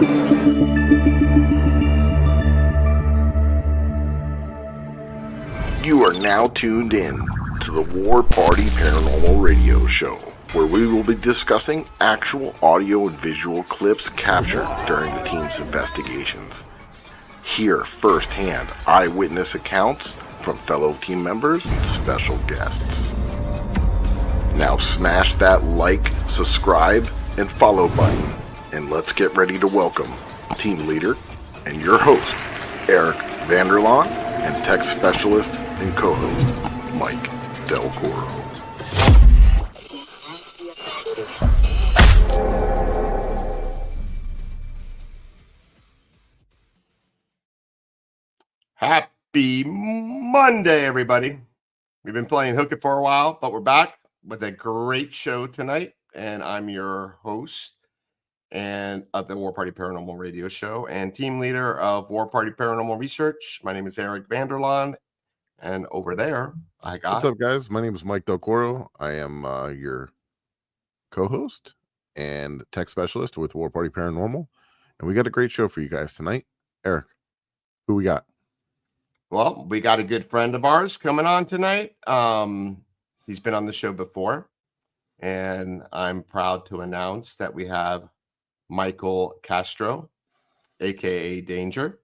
You are now tuned in to the War Party Paranormal Radio Show, where we will be discussing actual audio and visual clips captured during the team's investigations. Hear firsthand eyewitness accounts from fellow team members and special guests. Now smash that like, subscribe, and follow button, and let's get ready to welcome team leader and your host, Eric Vanderlaan, and tech specialist and co-host, Mike Delcoro. Happy Monday, everybody. We've been playing Hook It for a while, but we're back with a great show tonight, and I'm your host and of the War Party Paranormal Radio Show and team leader of War Party Paranormal Research. My name is Eric Vanderlaan. And over there, I got... What's up, guys? My name is Mike Delcoro. I am your co-host and tech specialist with War Party Paranormal. And we got a great show for you guys tonight. Eric, who we got? Well, we got a good friend of ours coming on tonight. He's been on the show before. And I'm proud to announce that we have Michael Castro, a.k.a. Danger.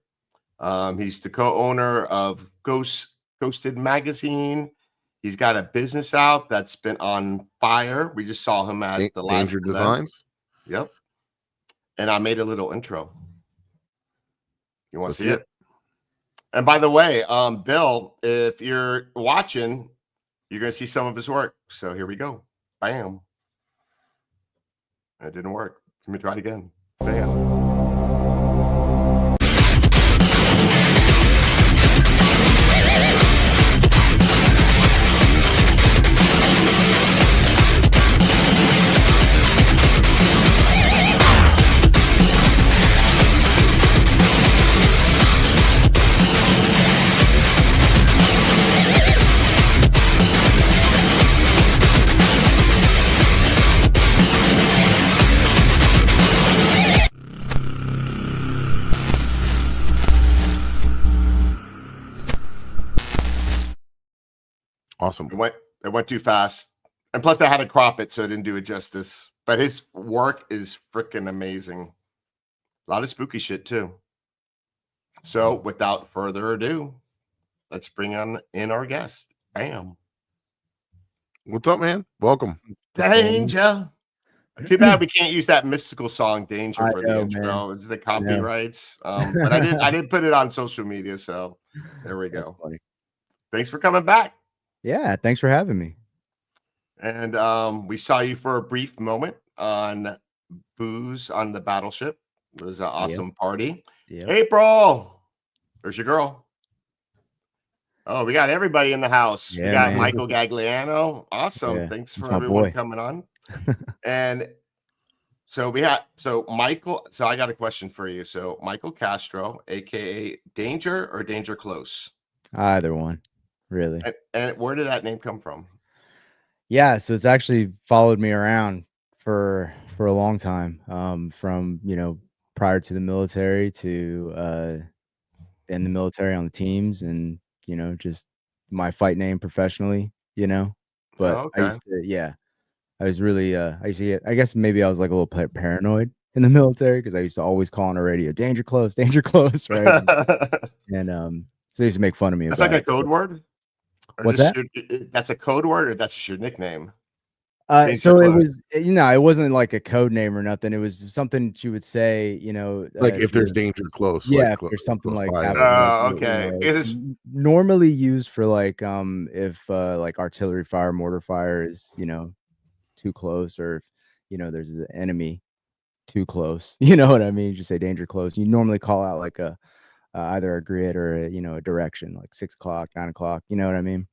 He's the co-owner of Ghosted Magazine. He's got a business out that's been on fire. We just saw him at the last Danger event. Designs. Yep. And I made a little intro. You want to see it? And by the way, Bill, if you're watching, you're going to see some of his work. So here we go. Bam. It didn't work. Let me try it again. Bam. Awesome. It went too fast. And plus I had to crop it, so it didn't do it justice. But his work is freaking amazing. A lot of spooky shit too. So without further ado, let's bring on in our guest. Bam. What's up, man? Welcome. Danger. Too bad we can't use that mystical song Danger for the intro. Man. It's the copyrights. But I did put it on social media, so there we go. Thanks for coming back. Yeah, thanks for having me. And we saw you for a brief moment on Booze on the Battleship. It was an awesome party. Yep. April, there's your girl. Oh, we got everybody in the house. Yeah, we got man. Michael Gagliano. Awesome. Yeah, Thanks that's for my everyone boy. coming on. And so Michael, so I got a question for you. So Michael Castro, aka Danger or Danger Close? Either one, really. And where did that name come from? Yeah, so it's actually followed me around for a long time. From prior to the military to in the military on the teams, and just my fight name professionally. But Okay. I used to, I was really I guess maybe I was like a little paranoid in the military because I used to always call on the radio, danger close, right? And so they used to make fun of me. That's about like a it. code word? Or What's just that? That's a code word, or that's just your nickname? So Close. it was, it wasn't like a code name or nothing. It was something she would say, Like if there's danger close. yeah, like if there's something close like by. that. Oh, okay. It's normally used for like if like artillery fire, mortar fire is too close, or if there's an enemy too close. You know what I mean? You just say danger close. You normally call out like a either a grid or a direction, like 6 o'clock, 9 o'clock. You know what I mean?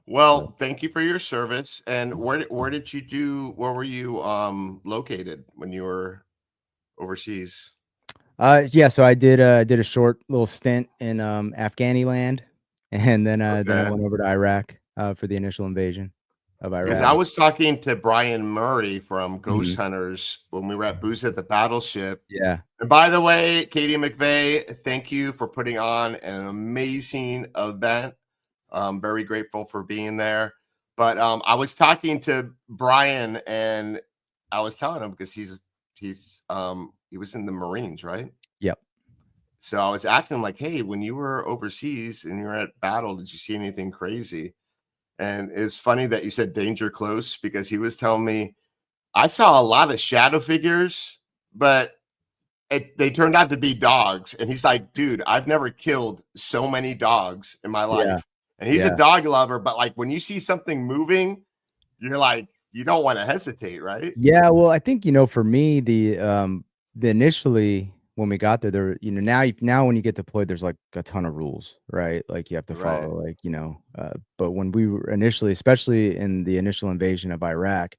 Well, thank you for your service. And where were you located when you were overseas? So I did a short little stint in Afghanistan, and then I went over to Iraq for the initial invasion. of Because Iraq. I was talking to Brian Murray from Ghost Mhm. Hunters when we were at Booze at the Battleship. Yeah. And by the way, Katie McVeigh, thank you for putting on an amazing event. I'm very grateful for being there. But I was talking to Brian, and I was telling him because he was in the Marines, right? Yep. So I was asking him, like, hey, when you were overseas and you were at battle, did you see anything crazy? And it's funny that you said danger close, because he was telling me I saw a lot of shadow figures, but they turned out to be dogs. And he's like, dude, I've never killed so many dogs in my Yeah. life. And he's a Yeah. dog lover, but like when you see something moving, you're like, you don't want to hesitate, right? Yeah, well, I think, for me, the initially when we got there, now when you get deployed, there's like a ton of rules, right? Like you have to Right. follow, like, but when we were initially, especially in the initial invasion of Iraq,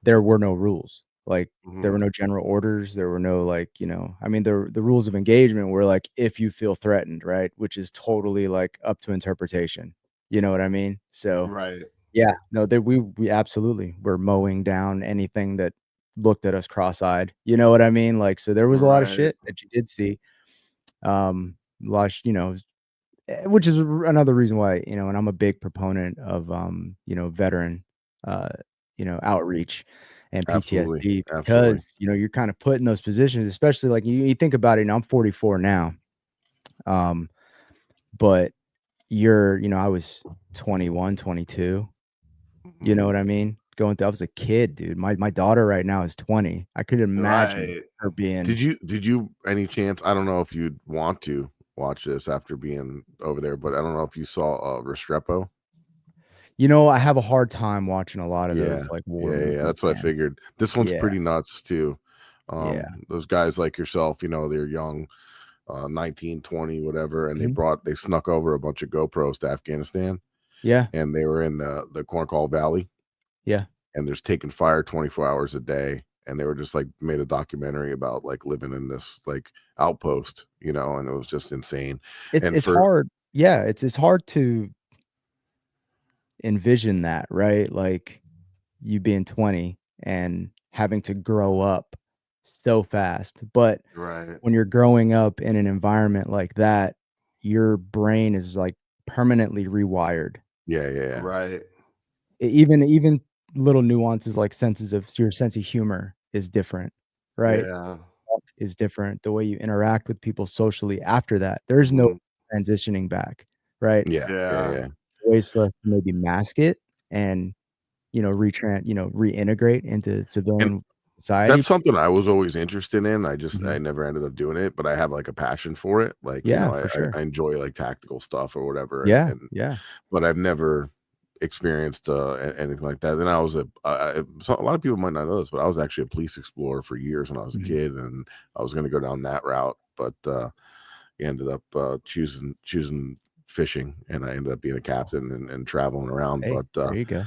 there were no rules. Like there were Mhm. no general orders. There were no like, I mean, the rules of engagement were like if you feel threatened, right? Which is totally like up to interpretation. You know what I mean? So Right. yeah, no, we absolutely were mowing down anything that looked at us cross-eyed. You know what I mean? Like, so there was a lot of Right. shit that you did see. A lot, which is another reason why, and I'm a big proponent of veteran outreach and Absolutely. PTSD Absolutely. because, you're kind of put in those positions, especially like you think about it, and I'm 44 now. But I was 21, 22. You know Mhm. what I mean? I was a kid, dude. My daughter right now is 20. I could imagine Right. her being Did you any chance? I don't know if you'd want to watch this after being over there, but I don't know if you saw Restrepo. I have a hard time watching a lot of Yeah, those like war yeah. movies, That's what I man. figured. This one's Yeah, pretty nuts too. yeah. Those guys like yourself, they're young, 19, 20, whatever, and Mhm. they snuck over a bunch of GoPros to Afghanistan, Yeah, and they were in the Cornwall Valley, yeah. and there's taking fire 24 hours a day, and they were just like made a documentary about like living in this like outpost, and it was just insane. It's And it's for hard. Yeah, it's hard to envision that, right? Like you being 20 and having to grow up so fast. But Right. when you're growing up in an environment like that, your brain is like permanently rewired. yeah, yeah, yeah. Right. Even little nuances like your sense of humor is different, right? Yeah. Talk is different. The way you interact with people socially after that, there's no Mhm. transitioning back, right? Yeah, yeah, Yeah. yeah. Ways for us to maybe mask it and, reintegrate into And civilian society. that's something I was always interested in. I Mhm. never ended up doing it, but I have like a passion for it. Like, Yeah, for sure. I enjoy like tactical stuff or whatever. Yeah, yeah. But I've never experienced anything like that. Then I was a lot of people might not know this, but I was actually a police explorer for years when I was a Mhm. kid, and I was going to go down that route, but ended up choosing fishing, and I ended up being a captain and traveling around. Hey, But there you go.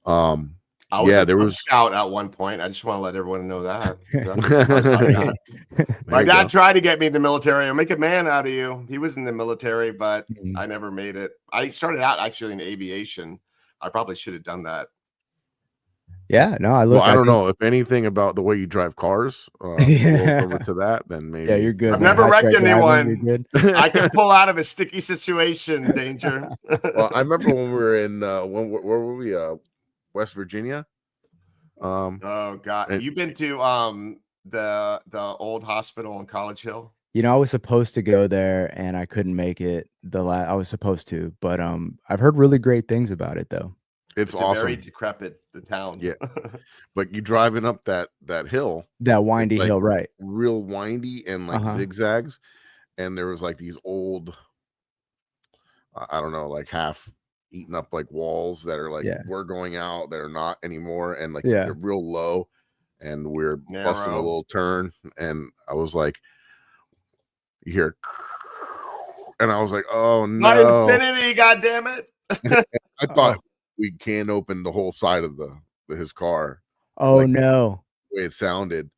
um, I was yeah, a there Cub was. Scout at one point. I just want to let everyone know that. That's as far as I got. There My you dad go. tried to get me in the military. I'll make a man out of you. He was in the military, but Mhm. I never made it. I started out actually in aviation. I probably should have done that. Yeah, no, Well, I I don't think know if anything about the way you drive cars rolls over yeah. to that, then Yeah, you're maybe, good, I've man. never High wrecked strike driving, you're anyone. good. I can pull out of a sticky situation, danger. Well, I remember when we were in where were we? West Virginia. Oh God. And You've been to the old hospital in College Hill? I was supposed to go there and I couldn't make it I was supposed to, but I've heard really great things about it though. it's It's a very awesome. decrepit the town. Yeah, but you driving up that hill, That it's windy like hill, right. real windy and like Uh-huh. zigzags, and there was like these old, I don't know, like half eaten up like walls that are like Yeah. were going out that are not anymore, and like Yeah. they're real low, and we're busting a Narrow. little turn, and I was like, you hear, and I was like, oh My no. infinity, goddammit. I thought Oh. we can't open the whole side of his car, Oh like no. the way it sounded,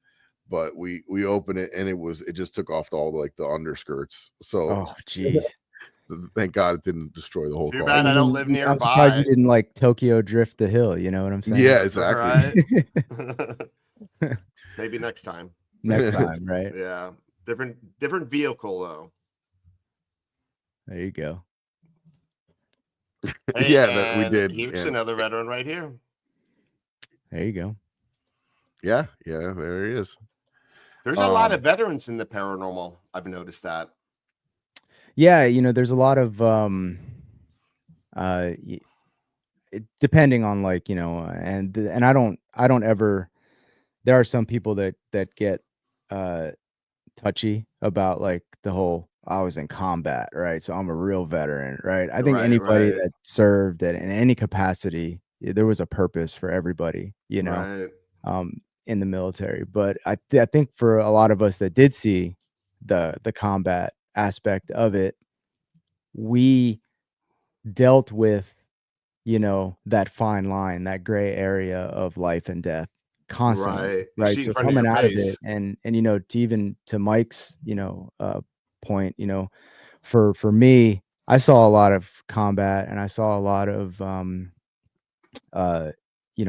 but we opened it, and it just took off all like the underskirts. So Oh, geez. Thank God it didn't destroy the whole Too car. bad I don't live I'm surprised you nearby. didn't like Tokyo drift the hill. You know what I'm saying? Yeah, exactly. Right. Maybe next time. Next time, right? Yeah. Different vehicle though. There you go. Hey, Yeah, that we and did. Here's and- another veteran right here. There you go. Yeah, there he is. There's a lot of veterans in the paranormal. I've noticed that. Yeah, there's a lot of depending on like, and I don't ever, there are some people that get touchy about like the whole I was in combat, right? So I'm a real veteran, right? I think anybody that served in any capacity, there was a purpose for everybody, Right. in the military. But I think for a lot of us that did see the combat aspect of it, we dealt with, that fine line, that gray area of life and death constantly, You right? see So in front of coming your out of face. it, and to even to Mike's, point, for me, I saw a lot of combat, and I saw a lot of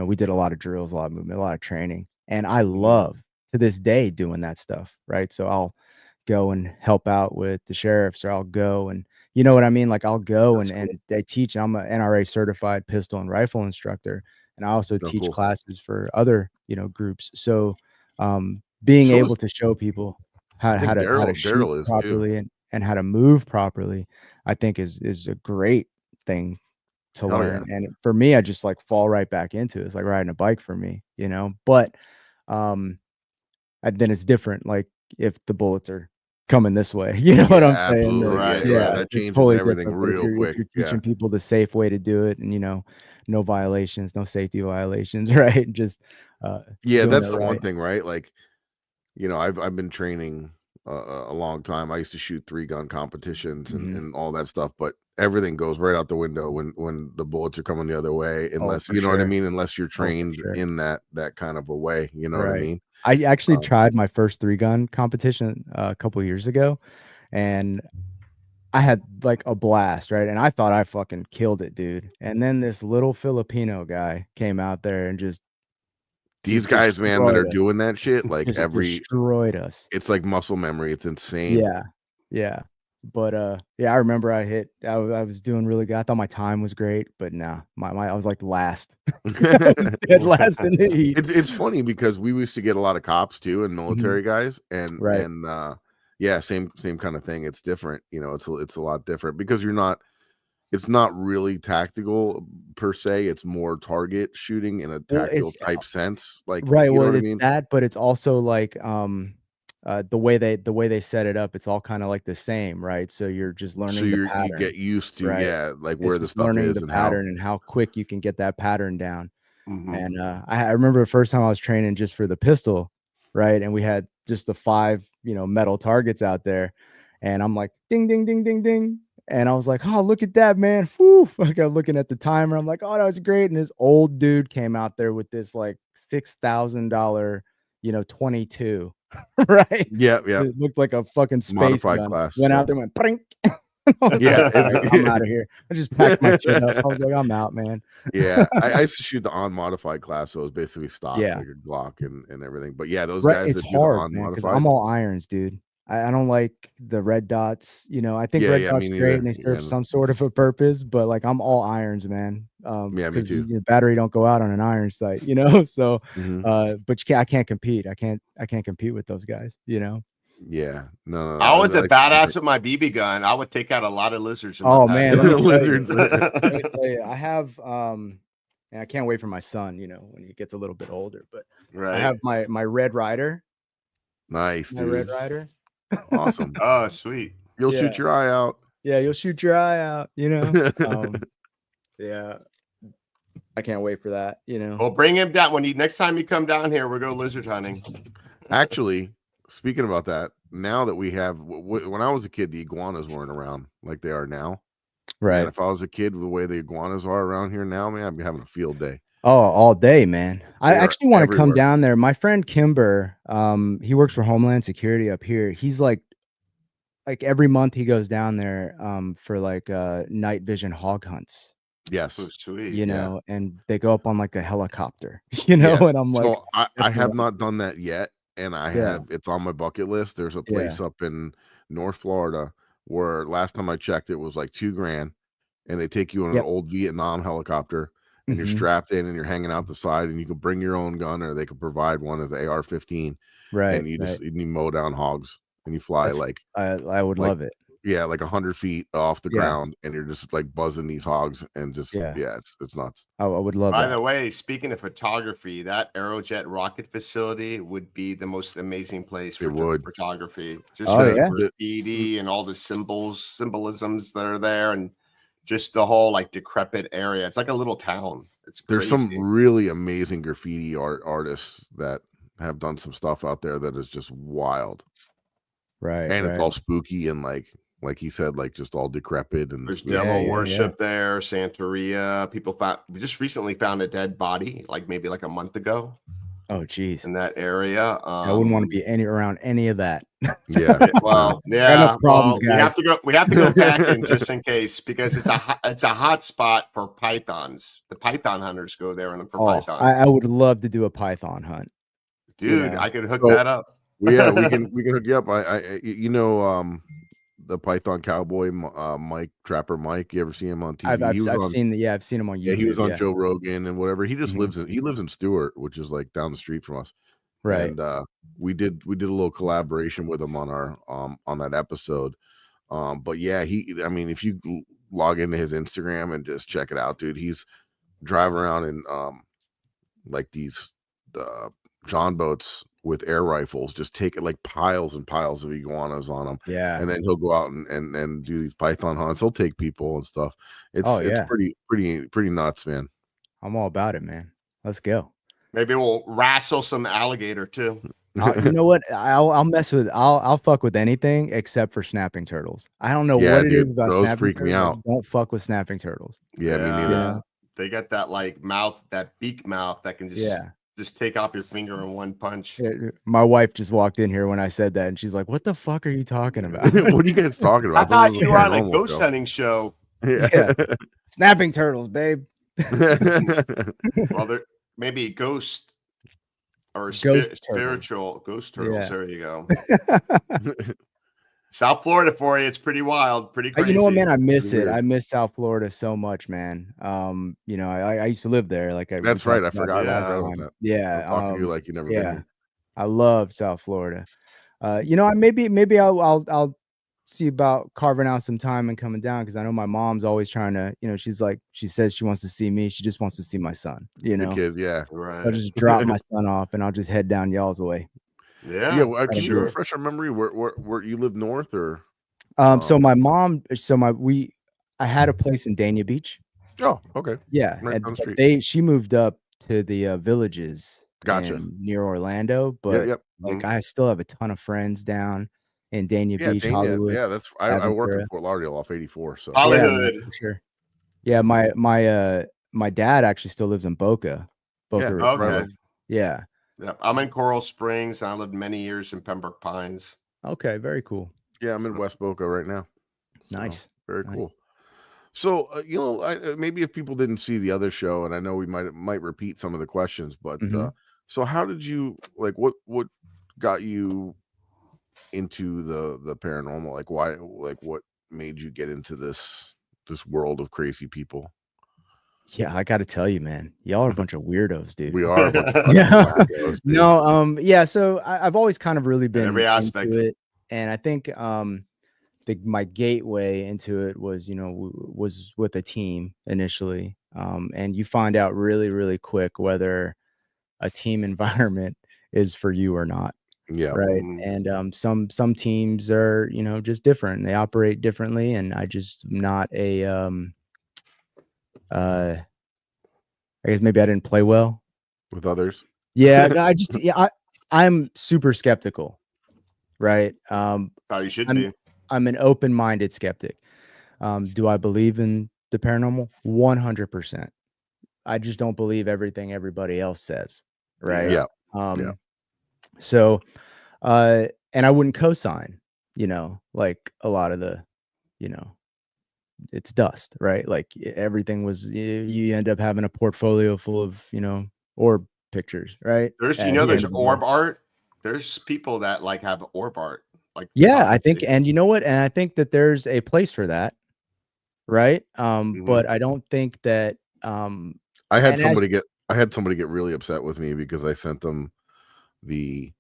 we did a lot of drills, a lot of movement, a lot of training, and I love to this day doing that stuff, right? So I'll go and help out with the sheriffs, or I'll go and you know what I mean? Like I'll go and I teach. I'm a NRA certified pistol and rifle instructor, and I also teach cool. classes for other, groups. So being So able is- to show people how I think to shoot Daryl is too. properly and how to move properly, I think is a great thing to Hell learn. And for me, I just like fall right back into it. It's like riding a bike for me, but then it's different. Like if the bullets are coming this way, you know what I'm saying? Absolutely. Right, Yeah, right. that It's changes totally everything different. But real quick. if you're Yeah. teaching people the safe way to do it, and no violations, no safety violations, right? Just Yeah, doing that's it the one right. thing, right? Like, I've been training a long time. I used to shoot 3-gun competitions and all that stuff, but everything goes right out the window when the bullets are coming the other way, unless for you know what I sure. mean, unless you're trained sure. in that kind of a way, you know what I Right. mean? I actually tried my first 3-gun competition a couple years ago, and I had like a blast, right? And I thought I fucking killed it, dude. And then this little Filipino guy came out there and just These guys, man, that are destroyed us. doing that shit, like Just every destroyed us. it's like muscle memory. It's insane. Yeah. But I remember I was doing really good. I thought my time was great, but nah, I was like last. I was dead last in the heat. It's funny because we used to get a lot of cops too and military guys, and Right. yeah, same kind of thing. It's different, it's a lot different because it's not really tactical per se. It's more target shooting in a tactical type sense. Like, right. you know Well, what I it's mean? that, but it's also like the way they set it up, it's all kind of like the same, right? So you're just learning So the you pattern, get used to, right? like It's where the just stuff learning is the and pattern and how quick you can get that pattern down. Mhm. And I remember the first time I was training just for the pistol, right? And we had just the 5, metal targets out there, and I'm like, ding, ding, ding, ding, ding. And I was like, oh, look at that, man. Whew. Like I'm looking at the timer. I'm like, oh, that was great. And this old dude came out there with this like $6,000, 22, right? Yeah. It looked like a fucking space Modified gun. class. Went out there, went, brink. Yeah, I'm out of here. I just packed my shit up. I was like, I'm out, man. Yeah, I used to shoot the unmodified class, so it was basically stock, Yeah. like a Glock and everything. But yeah, those Right, guys it's that do the hard, man, because unmodified. I'm all irons, dude. I don't like the red dots. I think red Yeah, dots me great neither. and they serve Yeah, some sort of a purpose, but like I'm all irons, man. Yeah, me Because too. the battery don't go out on an iron sight, So, Mhm. but I can't compete. I can't compete with those guys, Yeah, no. I was a like badass with my BB gun. I would take out a lot of lizards. In Oh my man, pack. let me tell you, Lizards. let me tell you, I have and I can't wait for my son, when he gets a little bit older, but I Right. have my Red Rider. Nice, My dude. Red Rider. Awesome. Oh, sweet. You'll Yeah. shoot your eye out. Yeah, you'll shoot your eye out, yeah. I can't wait for that, Well, bring him down next time you come down here. We'll go lizard hunting. Actually, speaking about that, now that we have, when I was a kid, the iguanas weren't around like they are now. Right. Man, if I was a kid, the way the iguanas are around here now, man, I'd be having a field day. Oh, all day, man. I They are actually want to come everywhere. down there. My friend Kimber, he works for Homeland Security up here. He's like like every month he goes down there for like night vision hog hunts, Yes. So sweet. you Yeah. know, and they go up on like a helicopter, you know, Yeah. and I'm like, So I that's have wild. not done that yet, and Yeah. it's on my bucket list. There's a place up in North Florida where last time I checked it was like $2,000, and they take you on an Yep. old Vietnam helicopter, and you're Mhm. strapped in and you're hanging out the side, and you can bring your own gun, or they could provide one as AR-15, Right. and you just you mow down hogs, and you fly That's like I would love it. yeah, like 100 feet off the Yeah. ground, and you're just like buzzing these hogs, and just Yeah. it's nuts. I would love By that. the way, speaking of photography, that Aerojet rocket facility would be the most amazing place for It would. photography. Just Oh, the yeah. graffiti and all the symbolisms that are there, and just the whole like decrepit area. It's like a little town. It's There's crazy. some really amazing graffiti artists that have done some stuff out there that is just wild, Right. and it's all Right. spooky and like he said, like just all decrepit and There's Yeah, devil yeah, worship there, Santeria. We just recently found a dead body, like maybe like a month ago Oh, geez. in that area. I wouldn't want to be around any of that. yeah. Well, Got yeah. enough problems, Well, guys. we have to go packing just in case, because it's a hot spot for pythons. The python hunters go there and look for Oh, pythons. I would love to do a python hunt. Dude, know. I could hook So, that up. Well, yeah, we can hook you up. I you know the Python cowboy Mike Trapper Mike. You ever see him on TV? I've seen him on YouTube. Yeah, he was on Joe Rogan and whatever. He just Mhm. lives in Stewart, which is like down the street from us. Right. And we did a little collaboration with him on our on that episode. But yeah, I mean, if you log into his Instagram and just check it out, dude, he's driving around in like these John boats with air rifles, just taking like piles and piles of iguanas on them. Yeah. And then he'll go out and do these python hunts. He'll take people and stuff. It's pretty nuts, man. I'm all about it, man. Let's go. Maybe we'll wrestle some alligator too. You know what? I'll fuck with anything except for snapping turtles. I don't know what it is about those snapping freak me turtles. out. Don't fuck with snapping turtles. Yeah, me neither. Yeah. They got that like mouth, that beak mouth that can just take off your finger in one punch. My wife just walked in here when I said that, and she's like, "What the fuck are you talking about? What are you guys talking about?" I thought you were on a ghost hunting show. Yeah. Snapping turtles, babe. Well, there maybe ghost or spiritual ghost turtles. Yeah. There you go. South Florida for you. It's pretty wild, pretty crazy. You know what, man? I miss it. Weird. I miss South Florida so much, man. You know, I used to live there. Like That's right. I forgot about that. Yeah. I'm talking to you like you never been here. I love South Florida. You know, maybe I'll see about carving out some time and coming down, because I know my mom's always trying to, you know, she says she wants to see me. She just wants to see my son, you know. The kids, yeah. Right. So I'll just drop my son off and I'll just head down y'all's way. Yeah. Well, can you refresh our memory? Where you live north or? So my mom, I had a place in Dania Beach. Oh, okay. Yeah, Right down the street. she moved up to the villages. Gotcha. Near Orlando, but Yep. like I still have a ton of friends down in Dania Beach, Hollywood. Yeah, that's I work in Fort Lauderdale off 84. So Hollywood. Yeah, for sure. Yeah, my dad actually still lives in Boca. Yeah, okay. Yeah. Yep. I'm in Coral Springs. I lived many years in Pembroke Pines. Okay, very cool. Yeah, I'm in West Boca right now. So, Nice. Very cool. So, you know, maybe if people didn't see the other show, and I know we might repeat some of the questions, but so how did you what got you into the paranormal? Like why, what made you get into this world of crazy people? Yeah, I got to tell you, man, y'all are a bunch of weirdos, dude. We are. Yeah. No, yeah. So I've always kind of really been every aspect into it, and I think my gateway into it was, you know, was with a team initially, and you find out really, really quick whether a team environment is for you or not. Yeah. Right. And some teams are, you know, just different. They operate differently, and I just not a I guess maybe I didn't play well with others. Yeah, I'm super skeptical, right? You should be. I'm an open-minded skeptic. Do I believe in the paranormal? 100%. I just don't believe everything everybody else says, right? Yeah. So, and I wouldn't co-sign like a lot of the, it's dust, right? Like everything was, you end up having a portfolio full of, orb pictures, right? There's, At the there's end of the day. orb art. There's people that like have orb art, like Yeah, I think, photography. and you know what? And I think that there's a place for that, right? But I don't think that, I had and somebody get really upset with me because I sent them the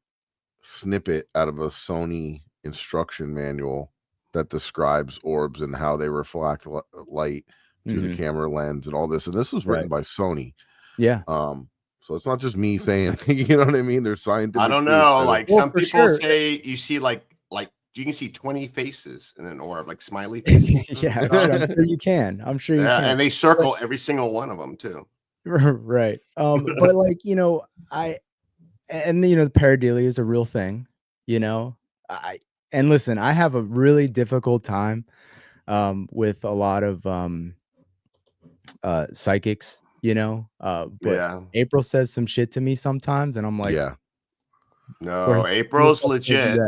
snippet out of a Sony instruction manual that describes orbs and how they reflect light through the camera lens and all this. And this was written by Sony. Yeah. So it's not just me saying, you know what I mean? There's scientific. I don't know. Like Well, some for people sure. say you see like you can see 20 faces in an orb, like smiley faces. Yeah, I'm sure you can. I'm sure you can. And they circle every single one of them too. Right. But like, the pareidolia is a real thing, and listen, I have a really difficult time with a lot of psychics, but Yeah. April says some shit to me sometimes and I'm like, yeah. No, April's legit.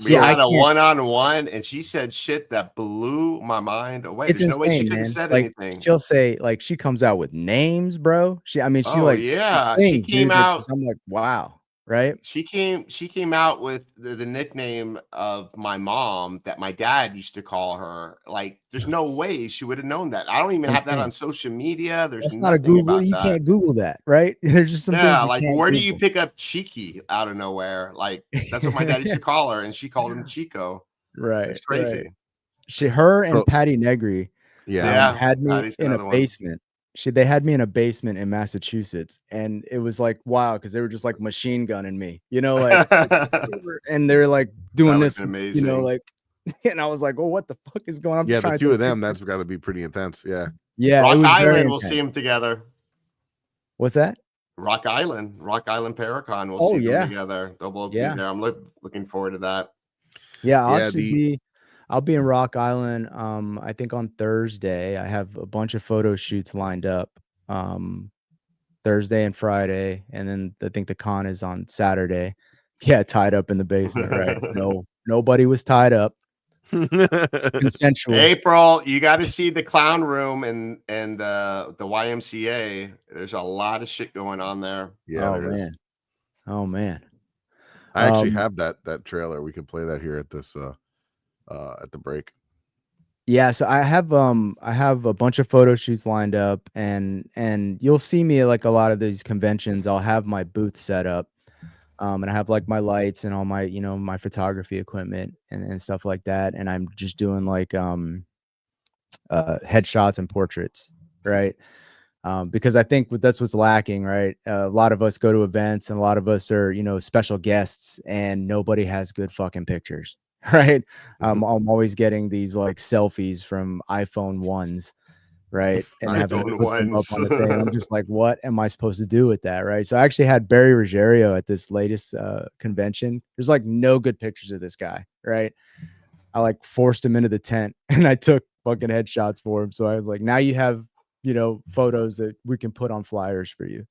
We Yeah, had a one-on-one and she said shit that blew my mind away. It's There's no way she insane, could have man. said Like, anything. she'll say, like, she comes out with names, bro. She Oh yeah. She things, came dude, that out. just, I'm like, wow, right? She came out with the nickname of my mom that my dad used to call her. Like, there's no way she would have known that. I don't even have that Insane. on social media. There's That's not a nothing Google. about You that. can't Google that, right? There's just some things Yeah, you like can't where do Google. you pick up Cheeky out of nowhere? Like that's what my dad used to call her, and she called him Chico. Right. It's crazy. Right. Her and Patty Negri had me Patty's in a another one. basement. They had me in a basement in Massachusetts, and it was like, wow, because they were just like machine gunning me, like, and they're like doing this, amazing. like, and I was like, well, what the fuck is going on? Yeah, the two of them, that's got to be pretty intense. Yeah. Yeah, Rock it was Island, we'll see them together. What's that? Rock Island Paracon, we'll see them together. They'll both be there. I'm looking forward to that. Yeah, I'll be in Rock Island. I think on Thursday. I have a bunch of photo shoots lined up. Thursday and Friday, and then I think the con is on Saturday. Yeah, tied up in the basement, right? No, nobody was tied up. Consensual. April, you got to see the clown room and the YMCA. There's a lot of shit going on there. Yeah, oh man. I actually have that trailer. We can play that here at this at the break. Yeah, so I have a bunch of photo shoots lined up, and you'll see me at like a lot of these conventions. I'll have my booth set up, and I have like my lights and all my my photography equipment and stuff like that. And I'm just doing like headshots and portraits, right? Because I think that's what's lacking, right? A lot of us go to events, and a lot of us are special guests, and nobody has good fucking pictures. Right. I'm always getting these like selfies from iPhone 1s, right? And having to put them up on the thing. I'm just like, what am I supposed to do with that? Right. So I actually had Barry Ruggiero at this latest convention. There's like no good pictures of this guy. Right. I like forced him into the tent and I took fucking headshots for him. So I was like, now you have, photos that we can put on flyers for you,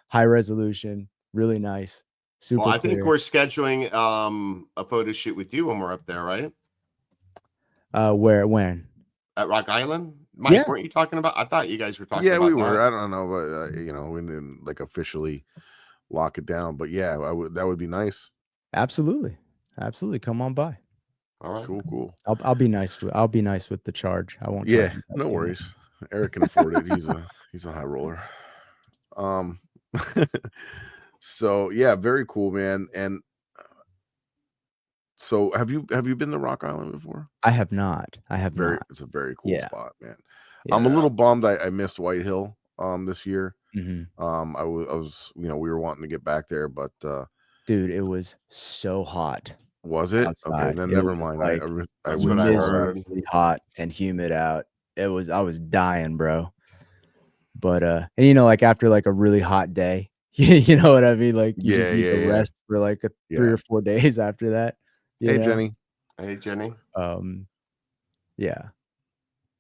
high resolution, really nice. Super well, I clear. think we're scheduling a photo shoot with you when we're up there, right? When? At Rock Island? Mike, weren't you talking about? I thought you guys were talking about we were. that. I don't know, but we didn't like officially lock it down. But yeah, that would be nice. Absolutely. Come on by. All right. Cool. I'll be nice. I'll be nice with the charge. I won't. Yeah, no worries. Eric can afford it. He's a high roller. So yeah, very cool, man. And so have you been to Rock Island before? I have not. It's a very cool spot, man. Yeah. I'm a little bummed I missed White Hill this year. Mm-hmm. I was we were wanting to get back there, but dude, it was so hot. Was it? Outside. Okay, then never mind. Like, I was miserably hot and humid out. I was dying, bro. But and like after like a really hot day, you know what I mean? Like you just need to rest for like 3 or 4 days after that. Hey, Jenny. Yeah.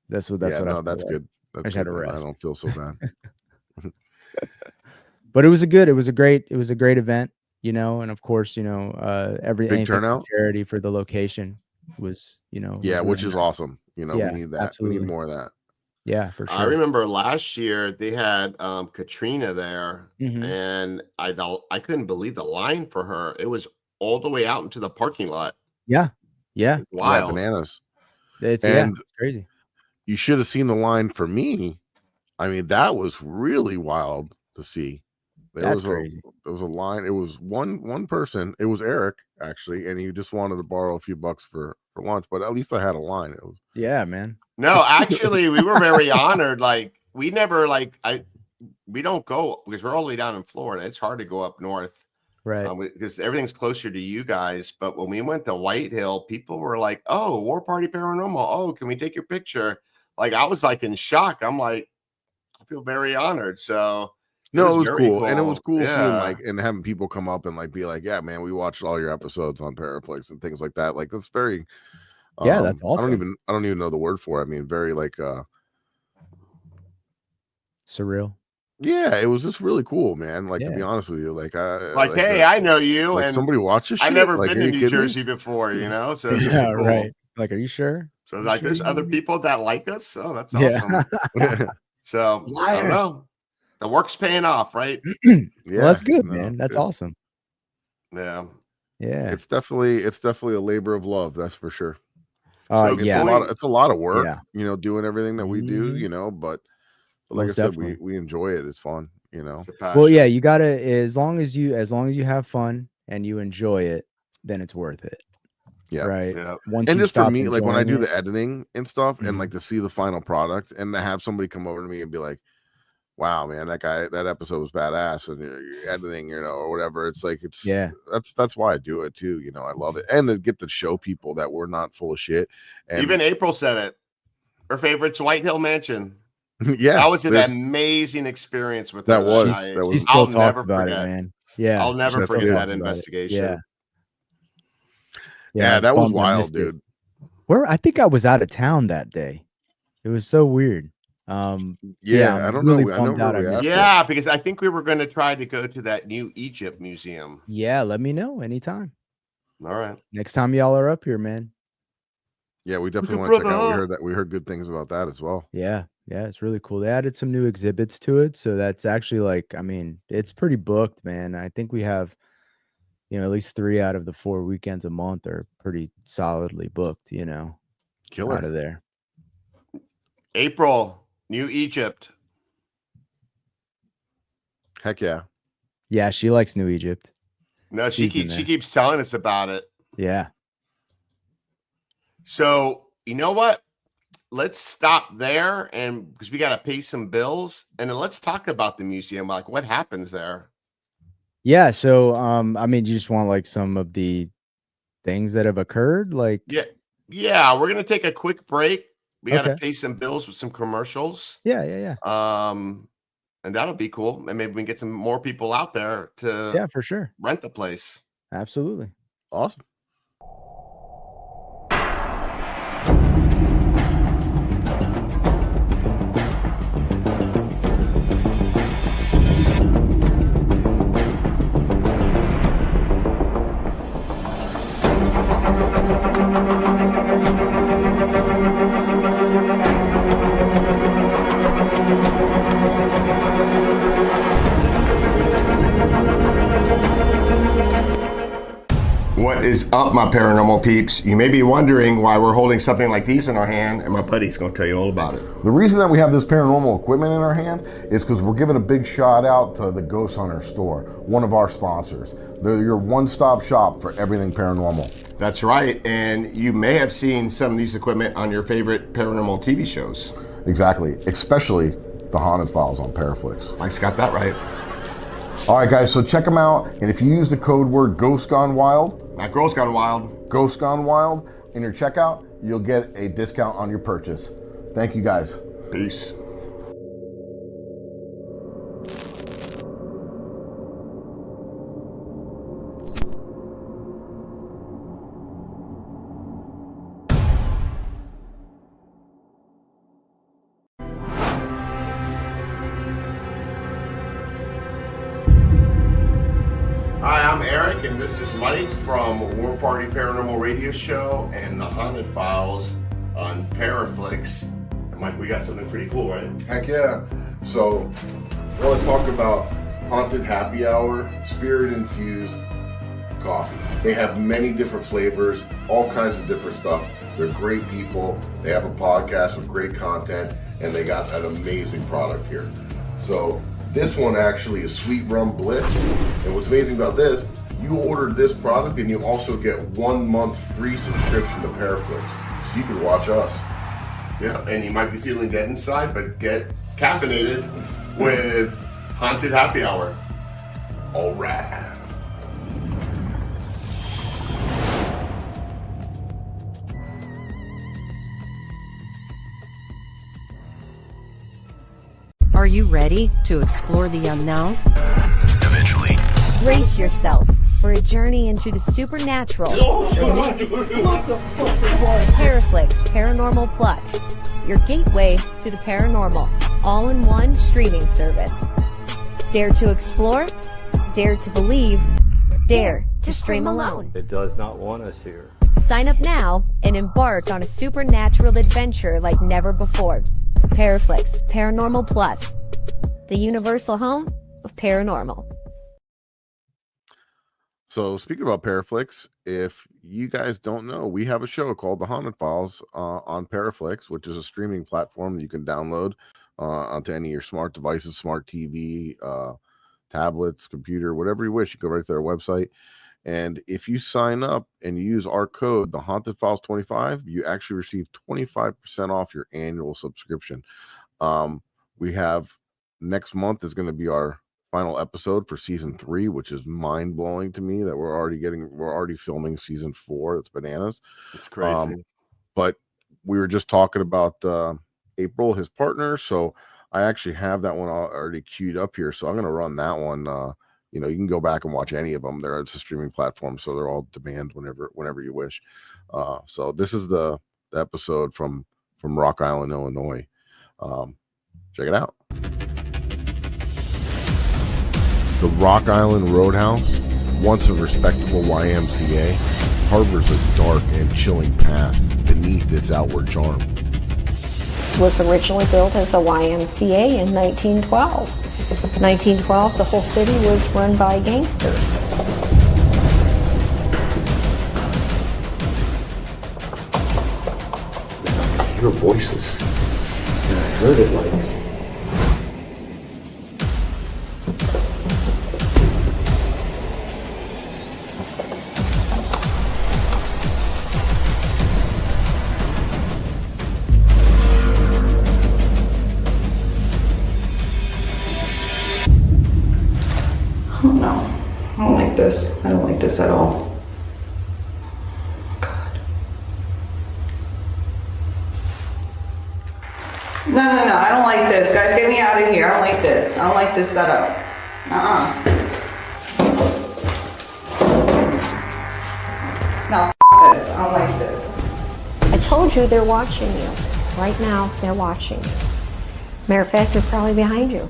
That's what that's that's good. That's I had to rest. I don't feel so bad. But it was a great event, and of course, every big turnout charity for the location. was, you know, Yeah, was which really is nice. awesome. You know, Yeah, we need that. absolutely. We need more of that. Yeah, for I sure. remember last year they had Katrina there, Mhm. and I couldn't believe the line for her. It was all the way out into the parking lot. Yeah. Yeah. It's Yeah, wild. bananas. It's And it's crazy. you should have seen the line for me. I mean, that was really wild to see. That's crazy. There was a line. It was one person. It was Eric actually, and he just wanted to borrow a few bucks for lunch. But at least I had a line. It was Yeah, man. No, actually, we were very honored. Like we never we don't go because we're all the way down in Florida. It's hard to go up north, Right. because everything's closer to you guys. But when we went to White Hill, people were like, "Oh, War Party Paranormal. Oh, can we take your picture?" Like I was like in shock. I'm like, I feel very honored. So no, it was very cool. And it was cool seeing Yeah. like and having people come up and like be like, yeah, man, we watched all your episodes on Paraflix and things like that. Like that's very Yeah, that's awesome. I don't even know the word for it. I mean, very like Surreal. yeah, it was just really cool, man. Like to be Yeah. honest with you, like Hey, I know you, like and somebody watches I've shit. never Like, been are to you New kidding me? Jersey before, you know. So it's Yeah, pretty cool. right. Like, are you sure? So You like, sure there's you other didn't- people that like us. Oh, that's Yeah. awesome. So I don't Liars. know. The work's paying off, right? Yeah, Well, that's good, no, man. it's That's good. awesome. Yeah. Yeah. It's definitely a labor of love, that's for sure. So It's yeah. it's a lot of work, Yeah. you know, doing everything that we do, Mhm. you know, but like Most I said, definitely. we enjoy it. It's fun, you know. It's a Well, passion. yeah, you gotta as long as you have fun and you enjoy it, then it's worth it. Yeah. Right. Yeah. Once And you just for stop me, like when I enjoying do it, the editing and stuff and Mhm. like to see the final product and to have somebody come over to me and be like, wow, man, that episode was badass and you're editing, you know, or whatever. It's like Yeah. that's why I do it too, you know. I love it. And to get to show people that we're not full of shit. And Even April said it. Her favorite's White Hill Mansion. yeah, That was an amazing experience with her. that was night. that She was still I'll talks never about forget. it, man. Yeah. I'll never That's forget good. that investigation. Yeah. Yeah, I that was bummed I wild, missed it. dude. I think I was out of town that day. It was so weird. Yeah, I I'm don't really know. I bummed out remember I we missed asked it. Yeah, because I think we were going to try to go to that new Egypt museum. Yeah, let me know anytime. All right. Next time y'all are up here, man. Yeah, we definitely Look want at to check out. brother. We heard good things about that as well. Yeah, it's really cool. They added some new exhibits to it, so that's actually like, I mean, it's pretty booked, man. I think we have, you know, at least 3 out of the 4 weekends a month are pretty solidly booked, you know, out Killer. of there. April, New Egypt. Heck yeah. Yeah, she likes New Egypt. No, she She's in keeps telling us about it. Yeah. So you know what? Let's stop there, and because we got to pay some bills, and then let's talk about the museum. Like, what happens there? Yeah, so I mean, you just want like some of the things that have occurred, like Yeah. We're gonna take a quick break. We got to Okay. pay some bills with some commercials. Yeah. And that'll be cool. And maybe we can get some more people out there to Yeah, for sure. rent the place. Absolutely. Awesome. What is up, my paranormal peeps? You may be wondering why we're holding something like these in our hand, and my buddy's going to tell you all about it. The reason that we have this paranormal equipment in our hand is because we're giving a big shout out to the Ghost Hunter store, one of our sponsors. They're your one-stop shop for everything paranormal. That's right, and you may have seen some of these equipment on your favorite paranormal TV shows. Exactly, especially the Haunted Files on Paraflix. Mike's got that right. All right, guys, so check them out, and if you use the code word Ghost Gone Wild, Not Girls Gone Wild. Ghost Gone Wild, in your checkout, you'll get a discount on your purchase. Thank you, guys. Peace. Hi, I'm Eric, and This is Mike from War Party Paranormal Radio Show and the Haunted Files on Paraflix. And Mike, we got something pretty cool, right? Heck yeah. So, I want to talk about Haunted Happy Hour, spirit-infused coffee. They have many different flavors, all kinds of different stuff. They're great people. They have a podcast with great content, and they got an amazing product here. So, this one actually is Sweet Rum Bliss. And what's amazing about this, you order this product and you also get 1 month free subscription to Paraflix. So you can watch us. Yeah, and you might be feeling dead inside, but get caffeinated with Haunted Happy Hour. All right. Are you ready to explore the unknown? Eventually. Brace yourself for a journey into the supernatural. Paraflix Paranormal Plus, your gateway to the paranormal, all-in-one streaming service. Dare to explore, dare to believe, dare to stream alone. It does not want us here. Sign up now and embark on a supernatural adventure like never before. Paraflix Paranormal Plus, the universal home of paranormal. So speaking about Paraflix, if you guys don't know, we have a show called The Haunted Files on Paraflix, which is a streaming platform that you can download onto any of your smart devices, smart TV, tablets, computer, whatever you wish. You go right to their website. And if you sign up and you use our code, The Haunted Files 25, you actually receive 25% off your annual subscription. We have next month is going to be our final episode for season 3, which is mind blowing to me that we're already filming season 4. It's bananas. It's crazy. But we were just talking about April, his partner. So I actually have that one already queued up here. So I'm going to run that one. You can go back and watch any of them. It's a streaming platform, so they're all demand whenever you wish. So this is the episode from Rock Island, Illinois. Check it out. The Rock Island Roadhouse, once a respectable YMCA, harbors a dark and chilling past beneath its outward charm. This was originally built as a YMCA in 1912. 1912, the whole city was run by gangsters. I could hear voices, and I heard it like... I don't like this at all. God. No, I don't like this. Guys, get me out of here. I don't like this. I don't like this setup. No, this. I don't like this. I told you they're watching you. Right now, they're watching. Matter of fact, they're probably behind you.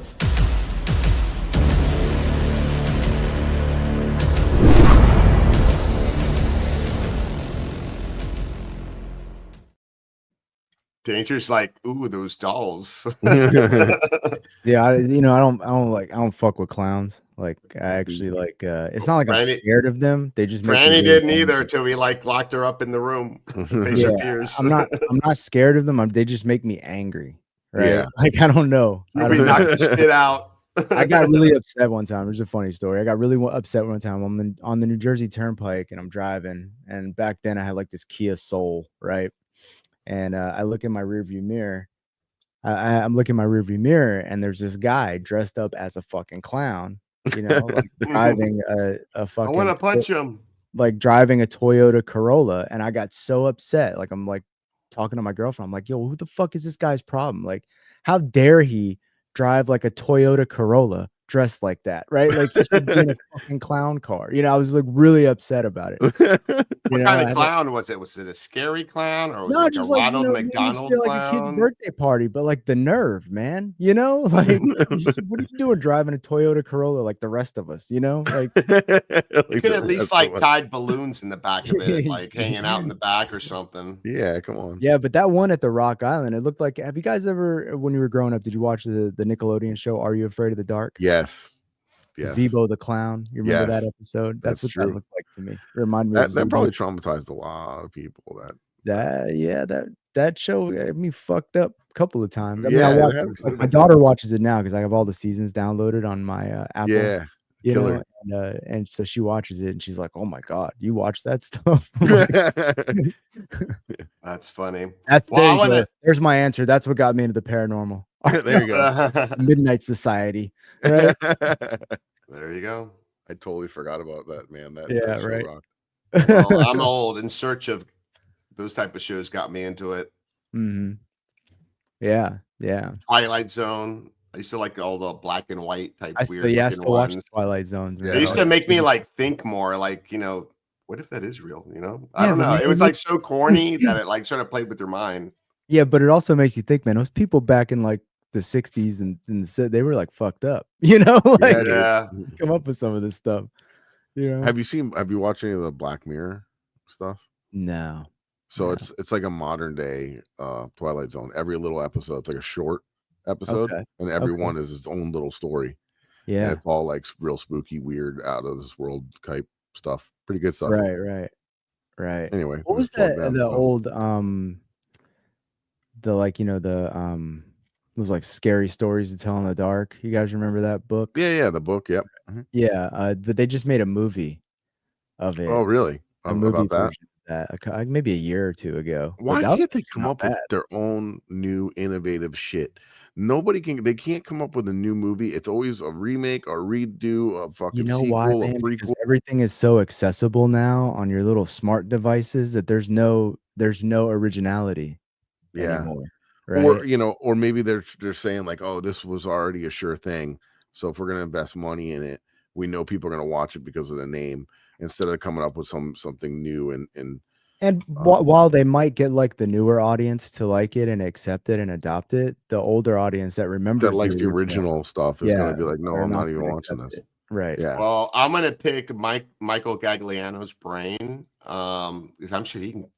Danger's like, ooh, those dolls. Yeah, I don't fuck with clowns. Like, I actually like. It's not like I'm scared of them. They just. Franny didn't either till we locked her up in the room. I'm not scared of them. They just make me angry. Right? Yeah. Like, I don't know. We knocked the shit out. I got really upset one time. There's a funny story. I got really upset one time. I'm on the New Jersey Turnpike and I'm driving. And back then I had like this Kia Soul, right? And I look in my rearview mirror. I'm looking in my rearview mirror, and there's this guy dressed up as a fucking clown. Like driving a fucking. I want to punch him. Like driving a Toyota Corolla, and I got so upset. Like I'm like talking to my girlfriend. I'm like, "Yo, who the fuck is this guy's problem? Like, how dare he drive like a Toyota Corolla dressed like that, right? Like he should be in a fucking clown car. You know, I was like really upset about it. What kind of clown was it? Was it a scary clown or was it No, like a just like, Ronald maybe McDonald still like a kid's clown? birthday party, but like the nerve, man. You know, like what are you doing driving a Toyota Corolla like the rest of us? You know, like You could at least like tied balloons in the back of it, like hanging out in the back or something. Yeah, come on. yeah. But that one at the Rock Island, it looked like. Have you guys ever, when you were growing up, did you watch the Nickelodeon show Are You Afraid of the Dark? Yes. Yes. Zebo the clown. You remember Yes. that episode? That's what true. that looked like to me. It reminded me of That probably Zebo. traumatized a lot of people. That show had me fucked up a couple of times. I mean, Yeah, I it watch has. like my daughter watches it now because I have all the seasons downloaded on my Apple. Yeah. You Killer. know, and so she watches it and she's like, "Oh my god, you watch that stuff?" I'm like, That's funny. That's Well, there you go. There's my answer. That's what got me into the paranormal. There you go. Midnight Society, right? There you go. I totally forgot about that, man. That Yeah, show right. rocked. Well, I'm old. In Search of those type of shows got me into it. Mm-hmm. Yeah, yeah. Twilight Zone. I used to like all the black and white type I weird still looking watch ones. Twilight Zones. Yeah, They used to make me like think more, like, you know, what if that is real? You know, I Yeah, don't but know. man, It was it like so corny that it like sort of played with your mind. Yeah, but it also makes you think, man. Those people back in like the '60s and they were like fucked up, you know, like dude. Yeah. come up with some of this stuff. You know, Have you watched any of the Black Mirror stuff? no. So No. it's like a modern day Twilight Zone. Every little episode, it's like a short episode, Okay. and every Okay. one is its own little story. And Yeah. it's all like real spooky, weird, out of this world type stuff. Pretty good stuff. Right. Anyway, What was just plug that? that. The old the like those like scary stories to tell in the dark. You guys remember that book? Yeah, the book. Yep. Mhm. Yeah. But they just made a movie of it. Oh, really? A movie About that? version of that, maybe a year or two ago. But Why that was can't they actually come not up with bad. their own new innovative shit? They can't come up with a new movie. It's always a remake or redo, a fucking You know sequel, why, a man? Because prequel. everything is so accessible now on your little smart devices that there's no originality Yeah. anymore, Or right? or maybe they're saying like, oh, this was already a sure thing. So if we're gonna invest money in it, we know people are gonna watch it because of the name, instead of coming up with something new And while they might get like the newer audience to like it and accept it and adopt it, the older audience that remembers that likes the original stuff is gonna be like, no, they're I'm not not even gonna watching accept this. it. Right. Yeah. Well, I'm gonna pick Michael Gagliano's brain, because I'm sure he can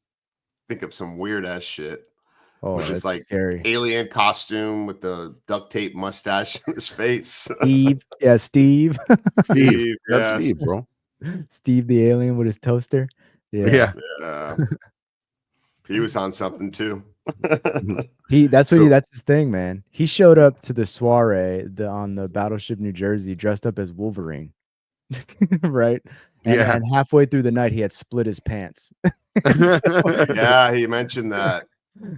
think of some weird ass shit. Oh, Which is that's like scary. alien costume with the duct tape mustache in his face. Steve. Yeah, Steve. Steve. That's yes. Steve, bro. Steve the alien with his toaster. Yeah. Yeah. He was on something too. That's his thing, man. He showed up to the soiree on the Battleship New Jersey dressed up as Wolverine. Right? And halfway through the night he had split his pants. Yeah, he mentioned that.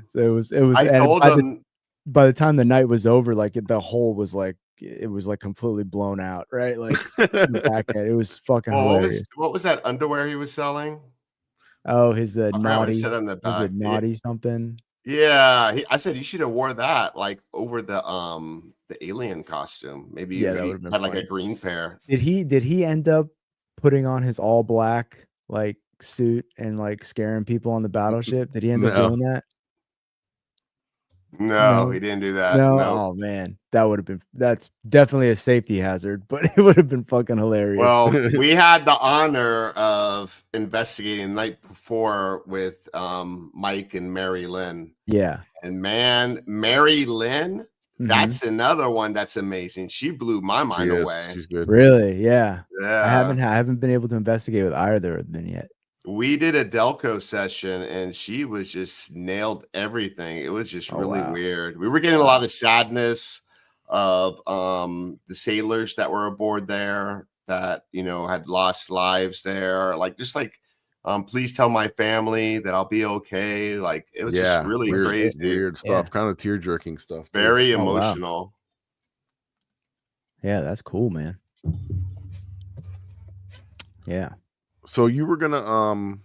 So it was I told him by the time the night was over, like the hole was like it was like completely blown out, right? Like the back end. It was fucking hilarious. What was that underwear he was selling? Oh, his I forgot what naughty. it said on the back. Was it naughty something? Yeah, I said you should have wore that like over the alien costume. Maybe you that could would've been had like funny. a green pair. Did he end up putting on his all black like suit and like scaring people on the battleship? Did he end up doing that? No, he didn't do that. No. No. Oh man, that's definitely a safety hazard, but it would have been fucking hilarious. Well, we had the honor of investigating the night before with Mike and Mary Lynn. Yeah. And man, Mary Lynn, that's another one that's amazing. She blew my mind away. She's good. Really? Yeah. Yeah. I haven't been able to investigate with either of them yet. We did a Delco session and she was just nailed everything. It was just really weird. We were getting a lot of sadness of the sailors that were aboard there that, you know, had lost lives there. Like, just like, please tell my family that I'll be okay. Like, it was just really crazy. Weird stuff, kind of tear-jerking stuff. Very emotional. Yeah, that's cool, man. Yeah. So you were gonna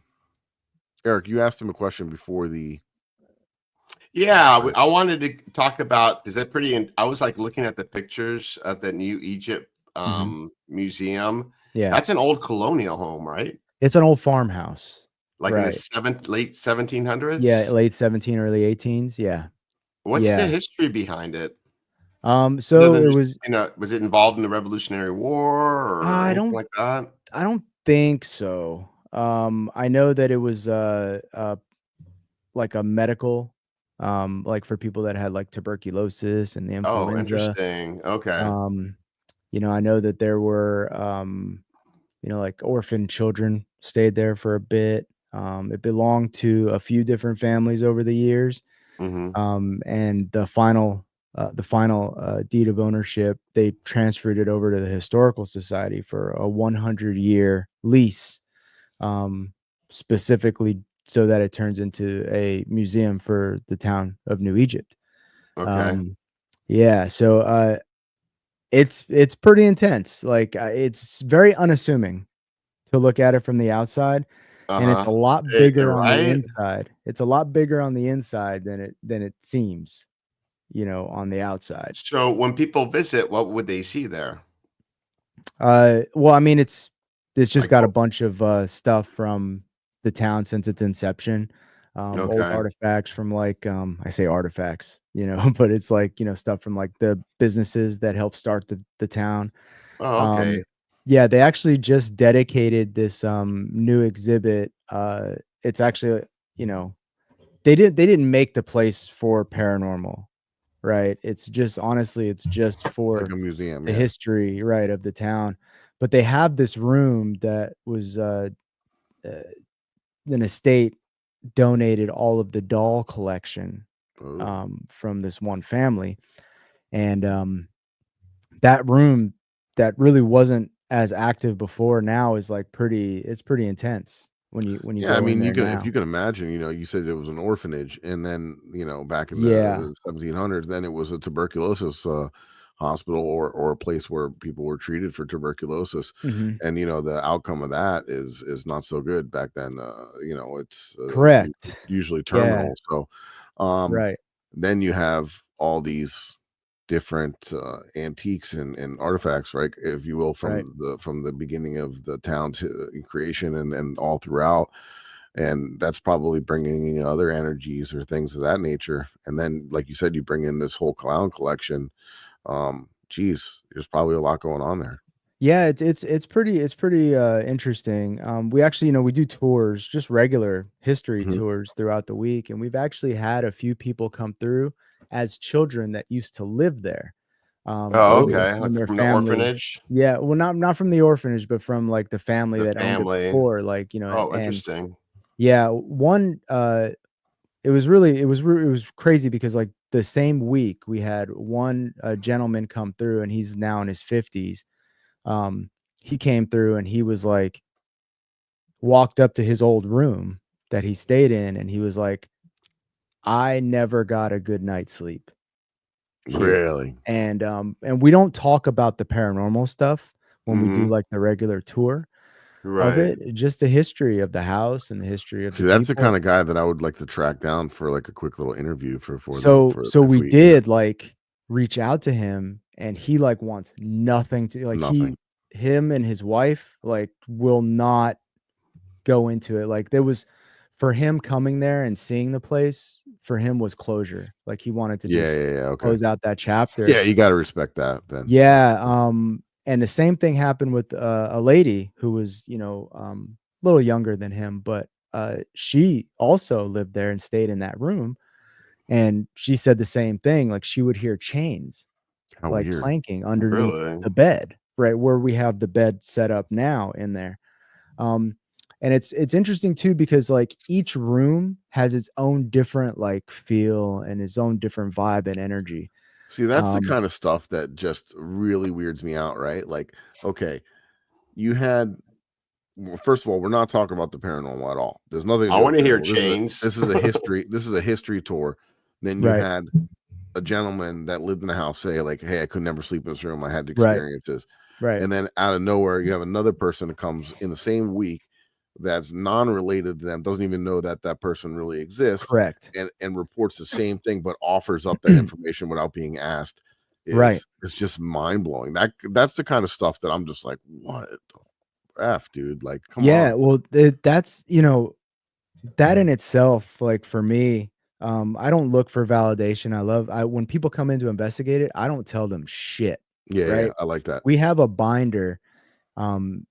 Eric, you asked him a question before the I wanted to talk about, because I was like looking at the pictures of the new Egypt museum. Yeah. That's an old colonial home, right? It's an old farmhouse. Like in Right. the late 1700s? Yeah, late 17, early 18s. Yeah. What's the Yeah. history behind it? So it was Was it involved in the Revolutionary War or I anything don't like that? I don't think so. I know that it was like a medical, like for people that had like tuberculosis and the Oh, influenza. interesting. Okay. I know that there were like orphan children stayed there for a bit. It belonged to a few different families over the years. Mhm. And the final deed of ownership, they transferred it over to the Historical Society for a 100-year lease, specifically so that it turns into a museum for the town of New Egypt. Okay. Yeah, so it's pretty intense. Like it's very unassuming to look at it from the outside, and it's a Uh-huh. lot bigger on the Right? inside. It's a lot bigger on the inside than it seems, on the outside. So when people visit, what would they see there? Well, I mean, it's just Like, got a bunch of stuff from the town since its inception. Old okay. artifacts from like I say artifacts, but it's like, stuff from like the businesses that helped start the town. Oh, okay. Um, yeah, they actually just dedicated this new exhibit. It's actually, you know, they didn't make the place for paranormal, right? It's just honestly, it's just Like for a museum, the yeah. history, right, of the town. But they have this room that was uh, an estate donated all of the doll collection Oh. from this one family, and that room that really wasn't as active before now is like it's pretty intense when you Yeah, I go in mean, there if now. you can imagine, you said it was an orphanage, and then, back in Yeah. the 1700s, then it was a tuberculosis hospital or a place where people were treated for tuberculosis, Mhm. and the outcome of that is not so good back then. It's Correct. usually Yeah. terminal. So, um, Right. then you have all these different antiques and artifacts, right, if you will, Right. from the beginning of the town's creation and all throughout, and that's probably bringing in other energies or things of that nature. And then, like you said, you bring in this whole clown collection. Geez, there's probably a lot going on there. Yeah, it's pretty interesting. We actually, we do tours, just regular history Mhm. tours throughout the week, and we've actually had a few people come through as children that used to live there. Oh, When okay. when Like their from the family, orphanage, yeah, well, not from the orphanage, but from like the family the that owned it family. before, like, Oh, and interesting. yeah, one it was crazy because like the same week we had one gentleman come through, and he's now in his 50s. um he came through and he was like walked up to his old room that he stayed in, and he was like, I never got a good night's sleep here. Really? And we don't talk about the paranormal stuff when we do Mhm. like the regular tour of Right. it, just the history of the house and the history of See, the that's the kind people. of guy that I would like to track down for like a quick little interview for the So for so if we we, did like reach out to him, and he like wants nothing to like nothing. him and his wife like will not go into it. Like there was for him coming there and seeing the place, for him was closure. Like he wanted to Yeah, just yeah, yeah. Okay. close out that chapter. Yeah, you got to respect that then. Yeah, and the same thing happened with a lady who was, a little younger than him, but she also lived there and stayed in that room, and she said the same thing. Like she would hear chains How like weird. clanking underneath Really? the bed, right where we have the bed set up now in there. Um, and it's interesting too because like each room has its own different like feel and its own different vibe and energy. See, that's the Um, kind of stuff that just really weirds me out, right? Like, okay, you had well, first of all, we're not talking about the paranormal at all. There's nothing to I do with wanna hear paranormal. chains. This is a history. This is a history tour. Then you right, had a gentleman that lived in the house say, like, "Hey, I could never sleep in this room. I had right, experiences." right, And then out of nowhere, you have another person that comes in the same week that's non-related to them, doesn't even know that that person really exists, correct. and reports the same thing, but offers up that information without being asked. Right. is just mind blowing. That's the kind of stuff that I'm just like, what the F, dude? Like, come Yeah, on. well, that's, that in itself, like for me, I don't look for validation. When people come in to investigate it, I don't tell them shit, Yeah, right? I like that. We have a binder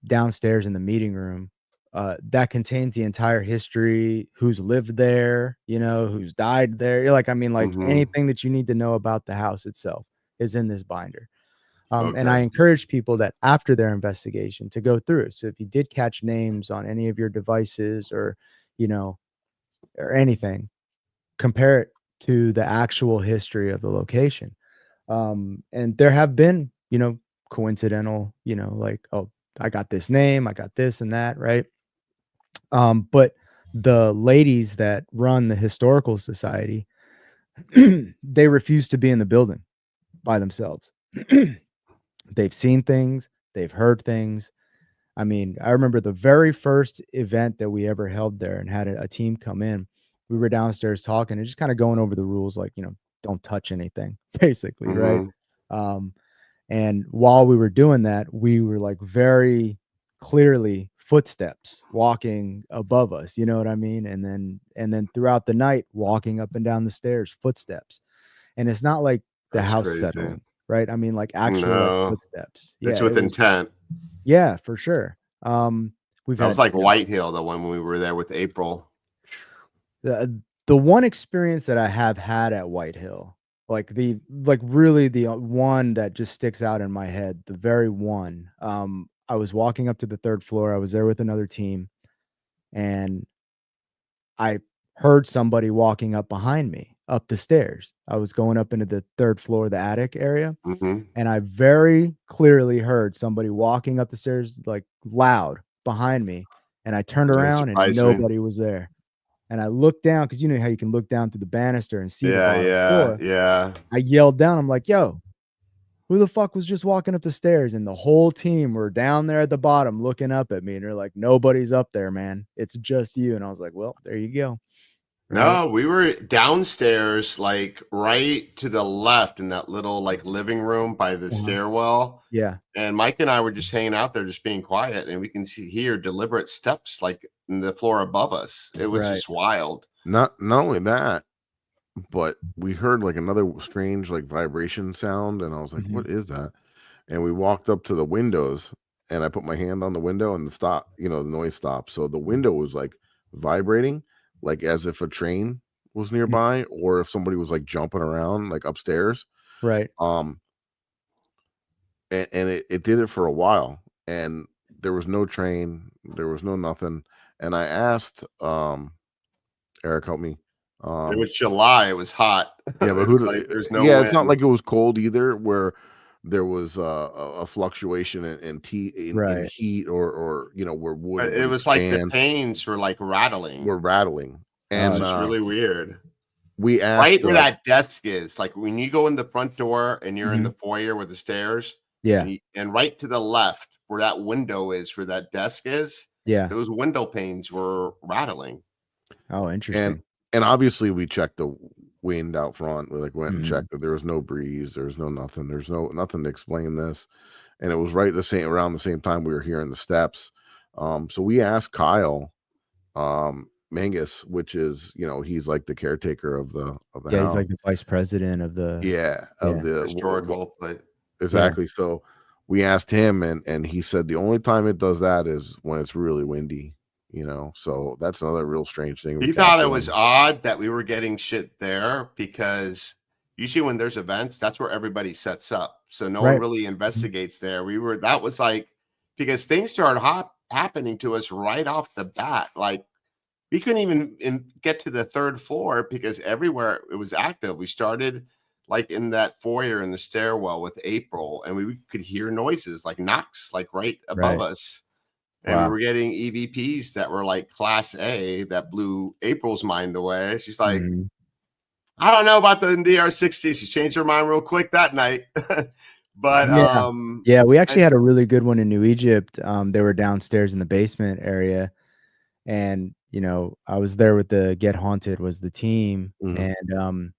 downstairs in the meeting room that contains the entire history, who's lived there, who's died there. Like, I mean, like Mhm. anything that you need to know about the house itself is in this binder. And I Okay. encourage people that after their investigation to go through it. So if you did catch names on any of your devices you know, or anything, compare it to the actual history of the location. And there have been, coincidental, like, oh, I got this name, I got this and that, right? But the ladies that run the historical society, they refuse to be in the building by themselves. They've seen things, they've heard things. I mean, I remember the very first event that we ever held there and had a team come in. We were downstairs talking and just kind of going over the rules, like, don't touch anything, basically, right? Mhm. Um, and while we were doing that, we were like very clearly footsteps walking above us, you know what I mean? And then throughout the night, walking up and down the stairs, footsteps. And it's not like the That's house crazy. settling, right? I mean, like actual like No, footsteps. it's Yeah, it with was. intent. Yeah, for sure. We've That was had, like White Hill, the one when we were there with April. the one experience that I have had at White Hill, like really the one that just sticks out in my head, the very one. I was walking up to the third floor. I was there with another team, and I heard somebody walking up behind me up the stairs. I was going up into the third floor, the attic area, Mhm. and I very clearly heard somebody walking up the stairs, like loud behind me. And I turned Doesn't around and surprise me. nobody was there. And I looked down because you know how you can look down through the banister and see the Yeah, bottom yeah, floor. yeah. I yelled down, I'm like, yo, who the fuck was just walking up the stairs? And the whole team were down there at the bottom looking up at me. And they're like, nobody's up there, man. It's just you. And I was like, well, there you go. Right. No, we were downstairs, like right to the left in that little like living room by the Uh-huh. stairwell. Yeah. And Mike and I were just hanging out there, just being quiet, and we can hear deliberate steps like in the floor above us. It was Right. just wild. Not only that, but we heard like another strange like vibration sound, and I was like, Mhm. what is that? And we walked up to the windows, and I put my hand on the window, and the noise stopped. So the window was like vibrating, like as if a train was Mhm. nearby, or if somebody was like jumping around like upstairs. Right. And it did it for a while, and there was no train, there was no nothing. And I asked Eric, help me. It was July. It was hot. Yeah, but It was like there's no yeah, it's not wind. like it was cold either, where there was a fluctuation in Right. heat, or where wood It would was like the expand, panes were like rattling. were rattling. It was And just really weird. we Right asked, where that desk is, like when you go in the front door and you're in Mhm. the foyer with the stairs, Yeah. and right to the left where that window is, where that desk is, Yeah. those window panes were rattling. Oh, and interesting. and obviously we checked the wind out front. We like went and Mhm. checked that there was no breeze, there was no nothing, there's nothing to explain this. And it was around the same time we were hearing the steps. So we asked Kyle Mangus, which is, he's like the caretaker of the Yeah, he's house. like the vice president of the. Yeah, of Yeah. the Historical, but exactly. So we asked him, and he said the only time it does that is when it's really windy. So that's another real strange thing we he thought it captured was on. odd that we were getting shit there because usually when there's events, that's where everybody sets up. So no one Right. really investigates there. That was like, because things started happening to us right off the bat. Like we couldn't even get to the third floor because everywhere it was active. We started like in that foyer in the stairwell with April, and we could hear noises like knocks, like right above Right. us. And we Wow. were getting EVPs that were like class A that blew April's mind away. She's like, Mhm. I don't know about the DR60. She changed her mind real quick that night. But Yeah. Yeah, we actually and had a really good one in New Egypt. They were downstairs in the basement area, and I was there with the Get Haunted was the team, Mhm. and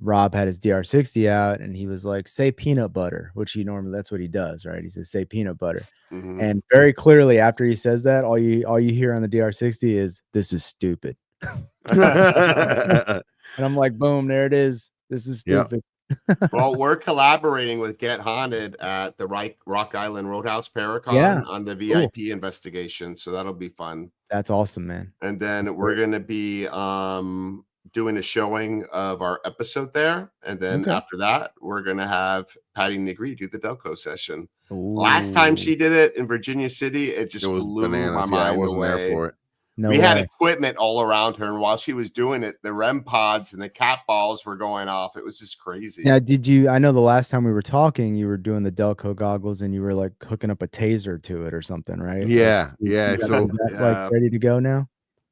Rob had his DR60 out and he was like, say peanut butter, which that's what he does, right? He says, say peanut butter. Mhm. And very clearly after he says that, all you hear on the DR60 is, this is stupid. And I'm like, boom, there it is. This is Yeah. stupid. Well, we're collaborating with Get Haunted at the Rock Island Roadhouse Paracon Yeah, on the cool. VIP investigation. So that'll be fun. That's awesome, man. And then we're going to be doing a showing of our episode there. And then Okay. after that, we're going to have Patty Negri do the Delco session. Last time she did it in Virginia City, it just was blew bananas. my Yeah, I mind wasn't away. there for it. No We had way. equipment all around her, and while she was doing it, the REM pods and the cat balls were going off. It was just crazy. Now, I know the last time we were talking, you were doing the Delco goggles and you were like hooking up a taser to it or something, right? Yeah, Like, yeah. is So that like ready to go now?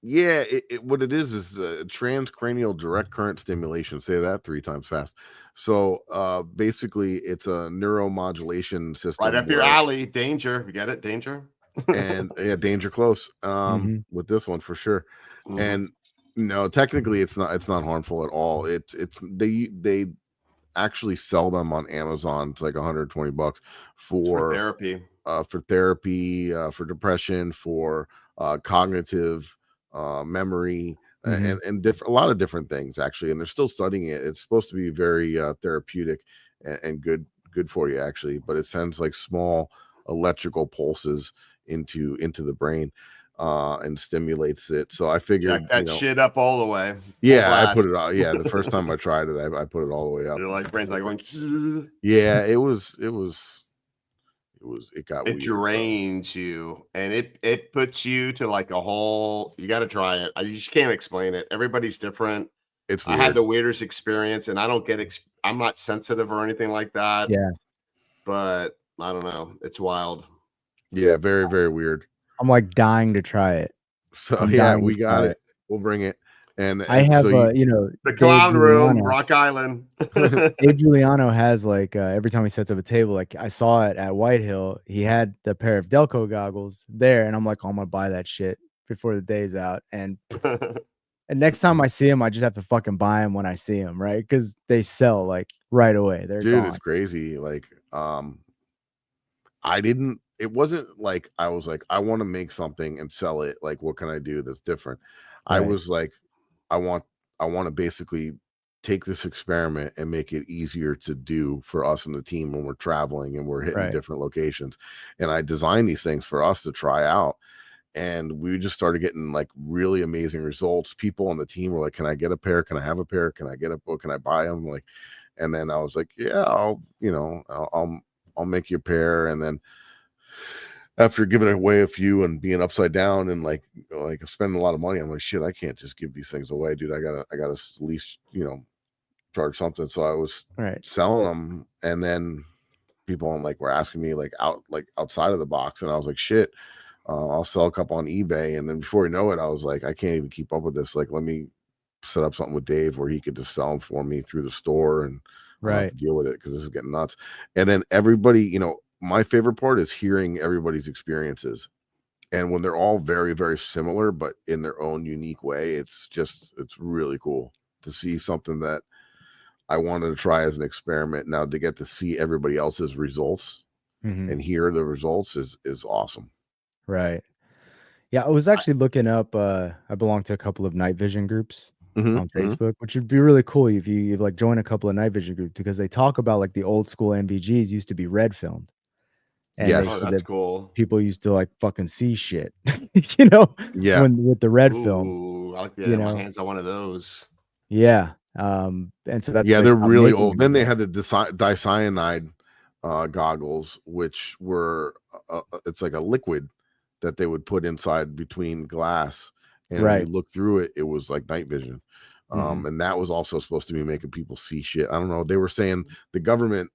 yeah, what it is transcranial direct current stimulation. Say that 3 times fast. So basically, it's a neuromodulation system. Right up your alley. Danger. You get it? Danger. And yeah, danger close. With this one for sure. And no, technically, it's not harmful at all. They actually sell them on Amazon. It's like $120 for therapy. For depression, for cognitive memory, and a lot of different things actually. And they're still studying it. It's supposed to be very therapeutic and good for you actually. But it sends like small electrical pulses into the brain and stimulates it. So I figured Jack that shit up all the way. Yeah, I put it out. Yeah, the first time I tried it, I put it all the way up. Your like brain's like going. Yeah, it got it weird, drains you, and it puts you to like a whole. You got to try it. You just can't explain it. Everybody's different. It's weird. I had the weirdest experience, and I don't get. I'm not sensitive or anything like that. Yeah, but I don't know. It's wild. Yeah, very, very weird. I'm like dying to try it. So yeah, we got it. We'll bring it. And I have so the clown room, Rock Island. Dave Giuliano has like every time he sets up a table, like I saw it at White Hill, he had the pair of Delco goggles there, and I'm like, oh, I'm gonna buy that shit before the day's out. And next time I see him, I just have to fucking buy him when I see him, right? Because they sell like right away. They're dude, gone. it's crazy. Like it wasn't like I was like, I want to make something and sell it. Like, what can I do that's different? Right. I was like, I want to basically take this experiment and make it easier to do for us and the team when we're traveling and we're hitting different locations. And I designed these things for us to try out. And we just started getting like really amazing results. People on the team were like, can I get a pair? Can I have a pair? Can I get a book? Can I buy them? Like, and then I was like, yeah, I'll make you a pair. And then after giving away a few and being upside down and like spending a lot of money, I'm like, shit, I can't just give these things away, dude. I gotta at least, charge something. So I was selling them, and then people were asking me outside of the box, and I was like, shit, I'll sell a couple on eBay. And then before you know it, I was like, I can't even keep up with this. Like, let me set up something with Dave where he could just sell them for me through the store, and I don't have to deal with it because this is getting nuts. And then everybody, my favorite part is hearing everybody's experiences, and when they're all very, very similar but in their own unique way, it's really cool to see something that I wanted to try as an experiment. Now to get to see everybody else's results and hear the results is awesome. Right. Yeah, I was actually looking up. I belong to a couple of night vision groups on Facebook, which would be really cool if you like join a couple of night vision groups, because they talk about like the old school NVGs used to be red filmed. And that's cool. People used to like fucking see shit, with the red film. I like my hands on one of those. Yeah. And so that's they're really old. Then they had the dicyanide goggles, which were it's like a liquid that they would put inside between glass, and when you look through it, it was like night vision. And that was also supposed to be making people see shit. I don't know. They were saying the government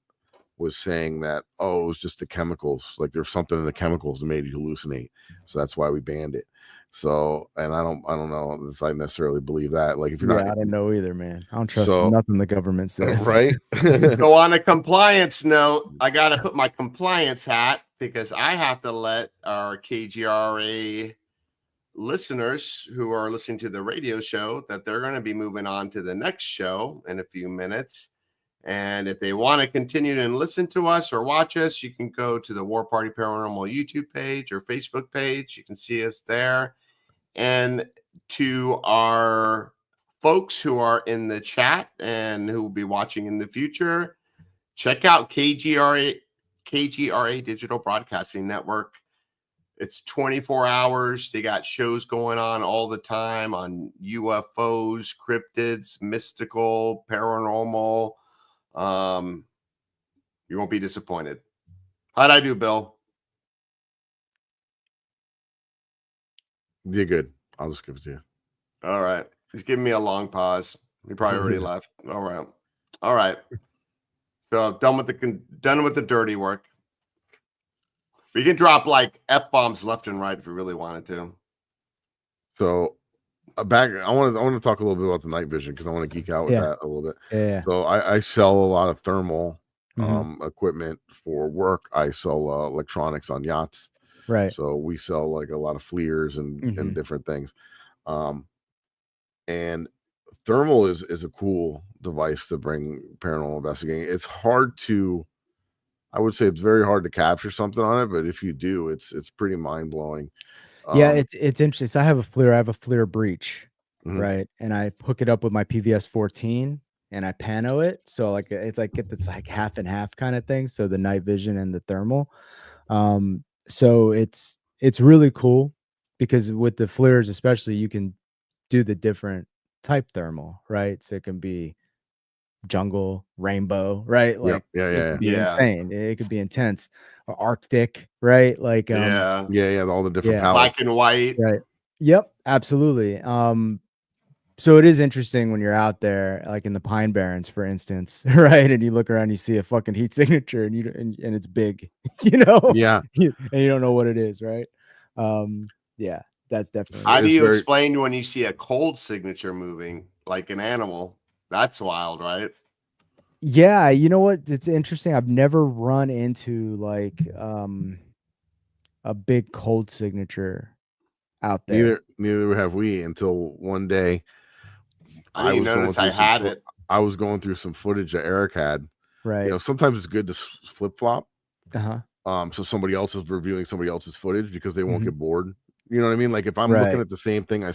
was saying that, it was just the chemicals. Like there's something in the chemicals that made you hallucinate. So that's why we banned it. So, and I don't know if I necessarily believe that. Like if you're not, I don't know either, man. I don't trust nothing the government says. Right. So on a compliance note, I got to put my compliance hat, because I have to let our KGRA listeners who are listening to the radio show that they're going to be moving on to the next show in a few minutes. And if they want to continue to listen to us or watch us, you can go to the War Party Paranormal YouTube page or Facebook page. You can see us there. And to our folks who are in the chat and who will be watching in the future, check out KGRA Digital Broadcasting Network. It's 24 hours. They got shows going on all the time on UFOs, cryptids, mystical, paranormal. You won't be disappointed. How'd I do, Bill? You're good. I'll just give it to you. All right. He's giving me a long pause. He probably already left. All right. So done with the dirty work. We can drop like F-bombs left and right if we really wanted to. So I want to talk a little bit about the night vision because I want to geek out with that a little bit. Yeah. So I sell a lot of thermal equipment for work. I sell electronics on yachts. Right. So we sell like a lot of FLIRs and different things. And thermal is a cool device to bring paranormal investigating. It's hard to, I would say it's very hard to capture something on it, but if you do, it's pretty mind blowing. Yeah, it's interesting. So I have a FLIR breach, Mhm. right? And I hook it up with my PVS 14 and I pano it. So like it's like half and half kind of thing. So the night vision and the thermal. So it's really cool because with the FLIRs, especially, you can do the different type thermal, right? So it can be jungle, rainbow, right? Like it could be insane. It could be intense. Or Arctic, right? Like all the different palettes. Black and white. Right. Yep, absolutely. So it is interesting when you're out there, like in the Pine Barrens, for instance, right? And you look around, you see a fucking heat signature, and it's big, you know? Yeah. And you don't know what it is, right? Yeah, that's definitely. How do you explain when you see a cold signature moving like an animal? That's wild, right? Yeah, you know what? It's interesting. I've never run into like a big cold signature out there. Neither have we until one day. I didn't notice I had it. I was going through some footage that Eric had. Right. You know, sometimes it's good to flip flop. Uh-huh. So somebody else is reviewing somebody else's footage because they won't get bored. You know what I mean? Like if I'm looking at the same thing I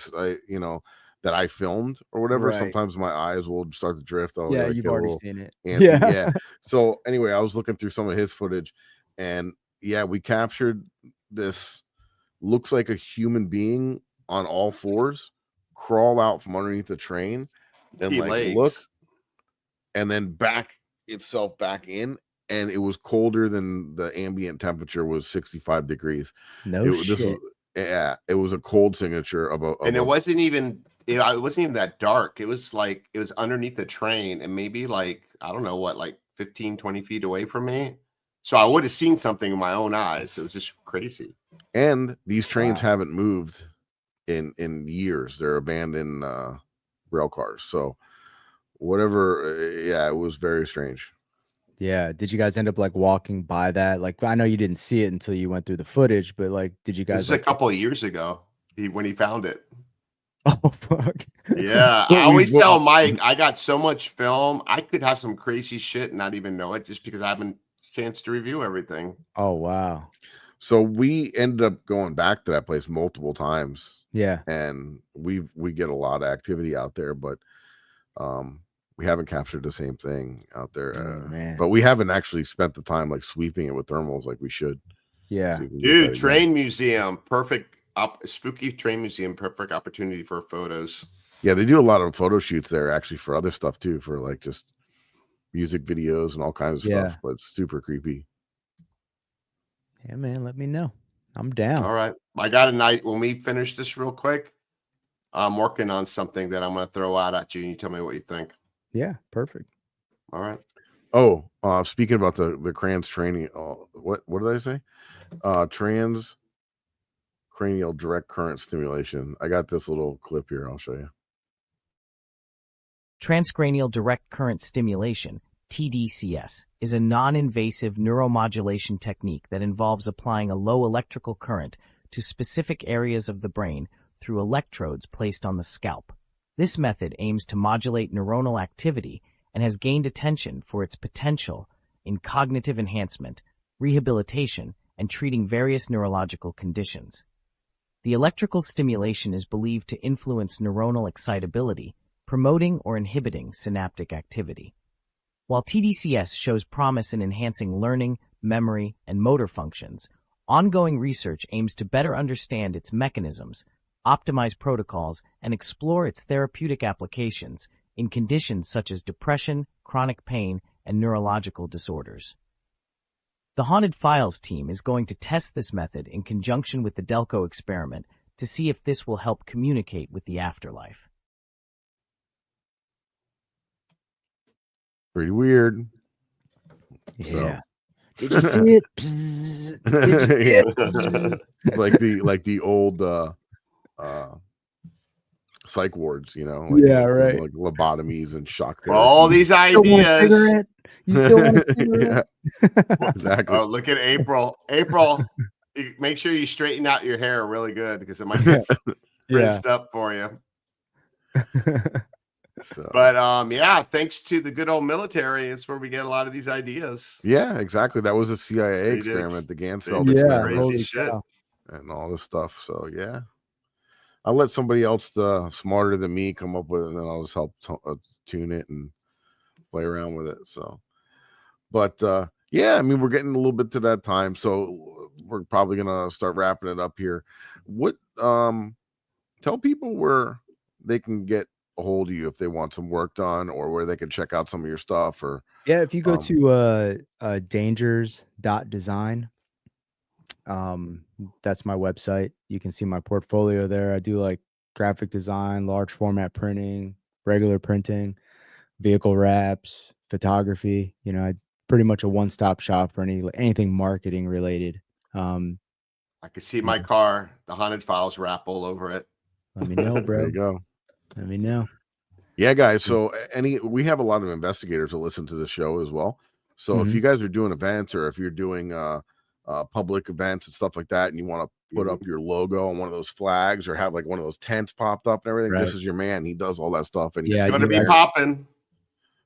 you know, that I filmed or whatever, sometimes my eyes will start to drift. Oh, yeah, like, you've already seen it. Yeah. So anyway, I was looking through some of his footage, and we captured this. Looks like a human being on all fours crawl out from underneath the train and look, and then back itself back in, and it was colder than the ambient temperature was 65 degrees. Shit. It was a cold signature and it wasn't even that dark. It was underneath the train and maybe like, I don't know what, like 15, 20 feet away from me. So I would have seen something in my own eyes. It was just crazy. And these trains haven't moved in years. They're abandoned rail cars. So whatever, it was very strange. Yeah. Did you guys end up like walking by that? Like, I know you didn't see it until you went through the footage, but like, did you guys? This is a couple of years ago when he found it. Oh, fuck. Yeah. I always tell Mike, I got so much film. I could have some crazy shit and not even know it just because I haven't chance to review everything. Oh, wow. So we ended up going back to that place multiple times. Yeah. And we get a lot of activity out there, but we haven't captured the same thing out there. Man. But we haven't actually spent the time like sweeping it with thermals like we should. Yeah. Dude, train museum, perfect. Spooky train museum, perfect opportunity for photos. Yeah, they do a lot of photo shoots there actually for other stuff too, for like just music videos and all kinds of stuff, but it's super creepy. Yeah, man, let me know. I'm down. All right. I got a night when we finish this real quick. I'm working on something that I'm going to throw out at you and you tell me what you think. Yeah, perfect. All right. Oh, speaking about the transcranial, what did I say? Transcranial direct current stimulation. I got this little clip here. I'll show you. Transcranial direct current stimulation, TDCS, is a non-invasive neuromodulation technique that involves applying a low electrical current to specific areas of the brain through electrodes placed on the scalp. This method aims to modulate neuronal activity and has gained attention for its potential in cognitive enhancement, rehabilitation, and treating various neurological conditions. The electrical stimulation is believed to influence neuronal excitability, promoting or inhibiting synaptic activity. While TDCS shows promise in enhancing learning, memory, and motor functions, ongoing research aims to better understand its mechanisms, optimize protocols, and explore its therapeutic applications in conditions such as depression, chronic pain, and neurological disorders. The Haunted Files team is going to test this method in conjunction with the Delco experiment to see if this will help communicate with the afterlife. Pretty weird. Yeah. So. Did you see it? Psst. Did you see it? like the old psych wards, Yeah, like, right. like lobotomies and shock therapy. All these ideas. You still want a cigarette? Exactly. Oh, look at April. April, make sure you straighten out your hair really good because it might get rinsed up for you. So. But yeah, thanks to the good old military, it's where we get a lot of these ideas. Yeah, exactly. That was a CIA experiment, the Gansfeld experiment, experiment, crazy shit, and all this stuff. So yeah, I'll let somebody else smarter than me come up with it, and then I'll just help tune it and play around with it. So, but yeah, I mean, we're getting a little bit to that time, so we're probably gonna start wrapping it up here. What tell people where they can get a hold of you if they want some work done, or where they can check out some of your stuff, or yeah, if you go to dangers.design, that's my website. You can see my portfolio there. I do like graphic design, large format printing, regular printing, vehicle wraps, photography. I pretty much a one-stop shop for anything marketing related. I can see my car, the Haunted Files wrap all over it. Let me know, bro. There you go. Let me know. Yeah, guys. So we have a lot of investigators that listen to the show as well. So if you guys are doing events, or if you're doing public events and stuff like that, and you want to put up your logo on one of those flags, or have like one of those tents popped up and everything, this is your man. He does all that stuff, and it's going to be popping.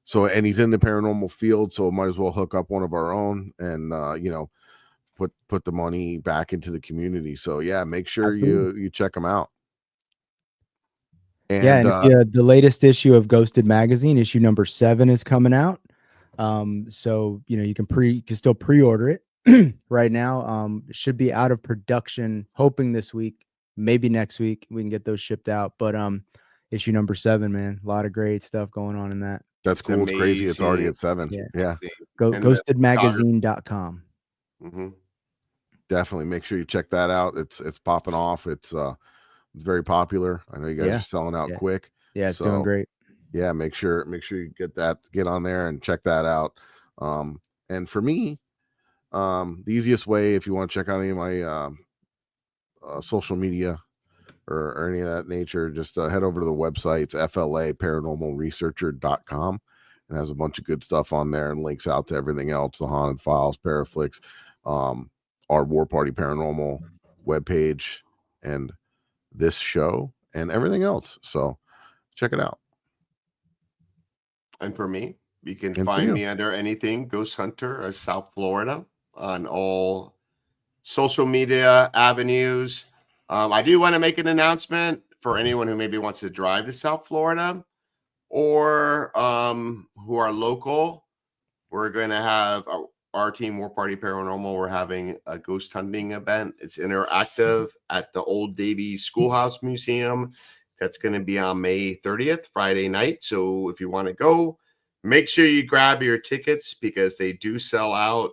So, and he's in the paranormal field, so might as well hook up one of our own, and put the money back into the community. So yeah, make sure you check him out. And, the latest issue of Ghosted Magazine, issue number 7, is coming out. So you can still pre-order it right now. It should be out of production, hoping this week, maybe next week we can get those shipped out. But issue number 7, man, a lot of great stuff going on in that. That's cool. It's crazy. It's already at 7. Yeah. Ghostedmagazine.com. Definitely make sure you check that out. It's popping off. It's very popular. I know you guys are selling out quick. Yeah, it's doing great. Yeah, make sure you get on there and check that out. And for me, the easiest way, if you want to check out any of my social media or any of that nature, just head over to the website. It's FLA-paranormalresearcher.com, and has a bunch of good stuff on there and links out to everything else, the Haunted Files, Paraflix, our War Party Paranormal webpage, and this show and everything else. So check it out. And for me, you can find me under anything Ghost Hunter or South Florida on all social media avenues. I do want to make an announcement for anyone who maybe wants to drive to South Florida, or who are local. We're going to have our team, War Party Paranormal. We're having a ghost hunting event. It's interactive at the Old Davies Schoolhouse Museum. That's going to be on May 30th, Friday night. So if you want to go, make sure you grab your tickets, because they do sell out.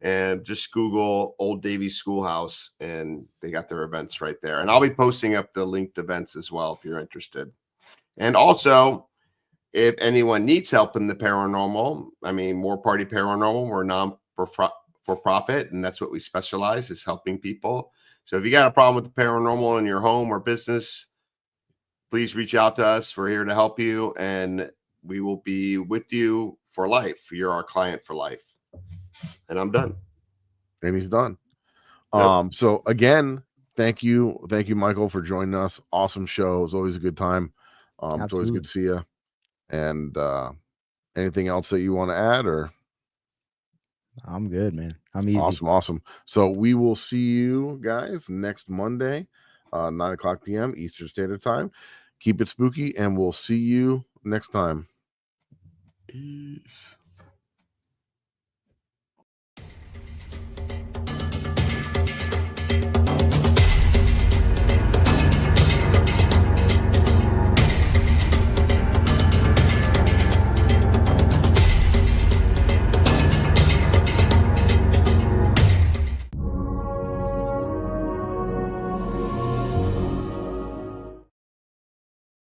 And just Google Old Davies Schoolhouse, and they got their events right there. And I'll be posting up the linked events as well if you're interested. And also, if anyone needs help in the paranormal, I mean, War Party Paranormal, we're non-for-profit, and that's what we specialize, is helping people. So if you got a problem with the paranormal in your home or business, please reach out to us. We're here to help you, and we will be with you for life. You're our client for life. And I'm done. And he's done. Yep. So again, thank you, Michael, for joining us. Awesome show. It was always a good time. It's always good to see you. And anything else that you want to add, or? I'm good, man. I'm easy. Awesome. So we will see you guys next Monday, 9:00 p.m. Eastern Standard Time. Keep it spooky, and we'll see you next time. Peace.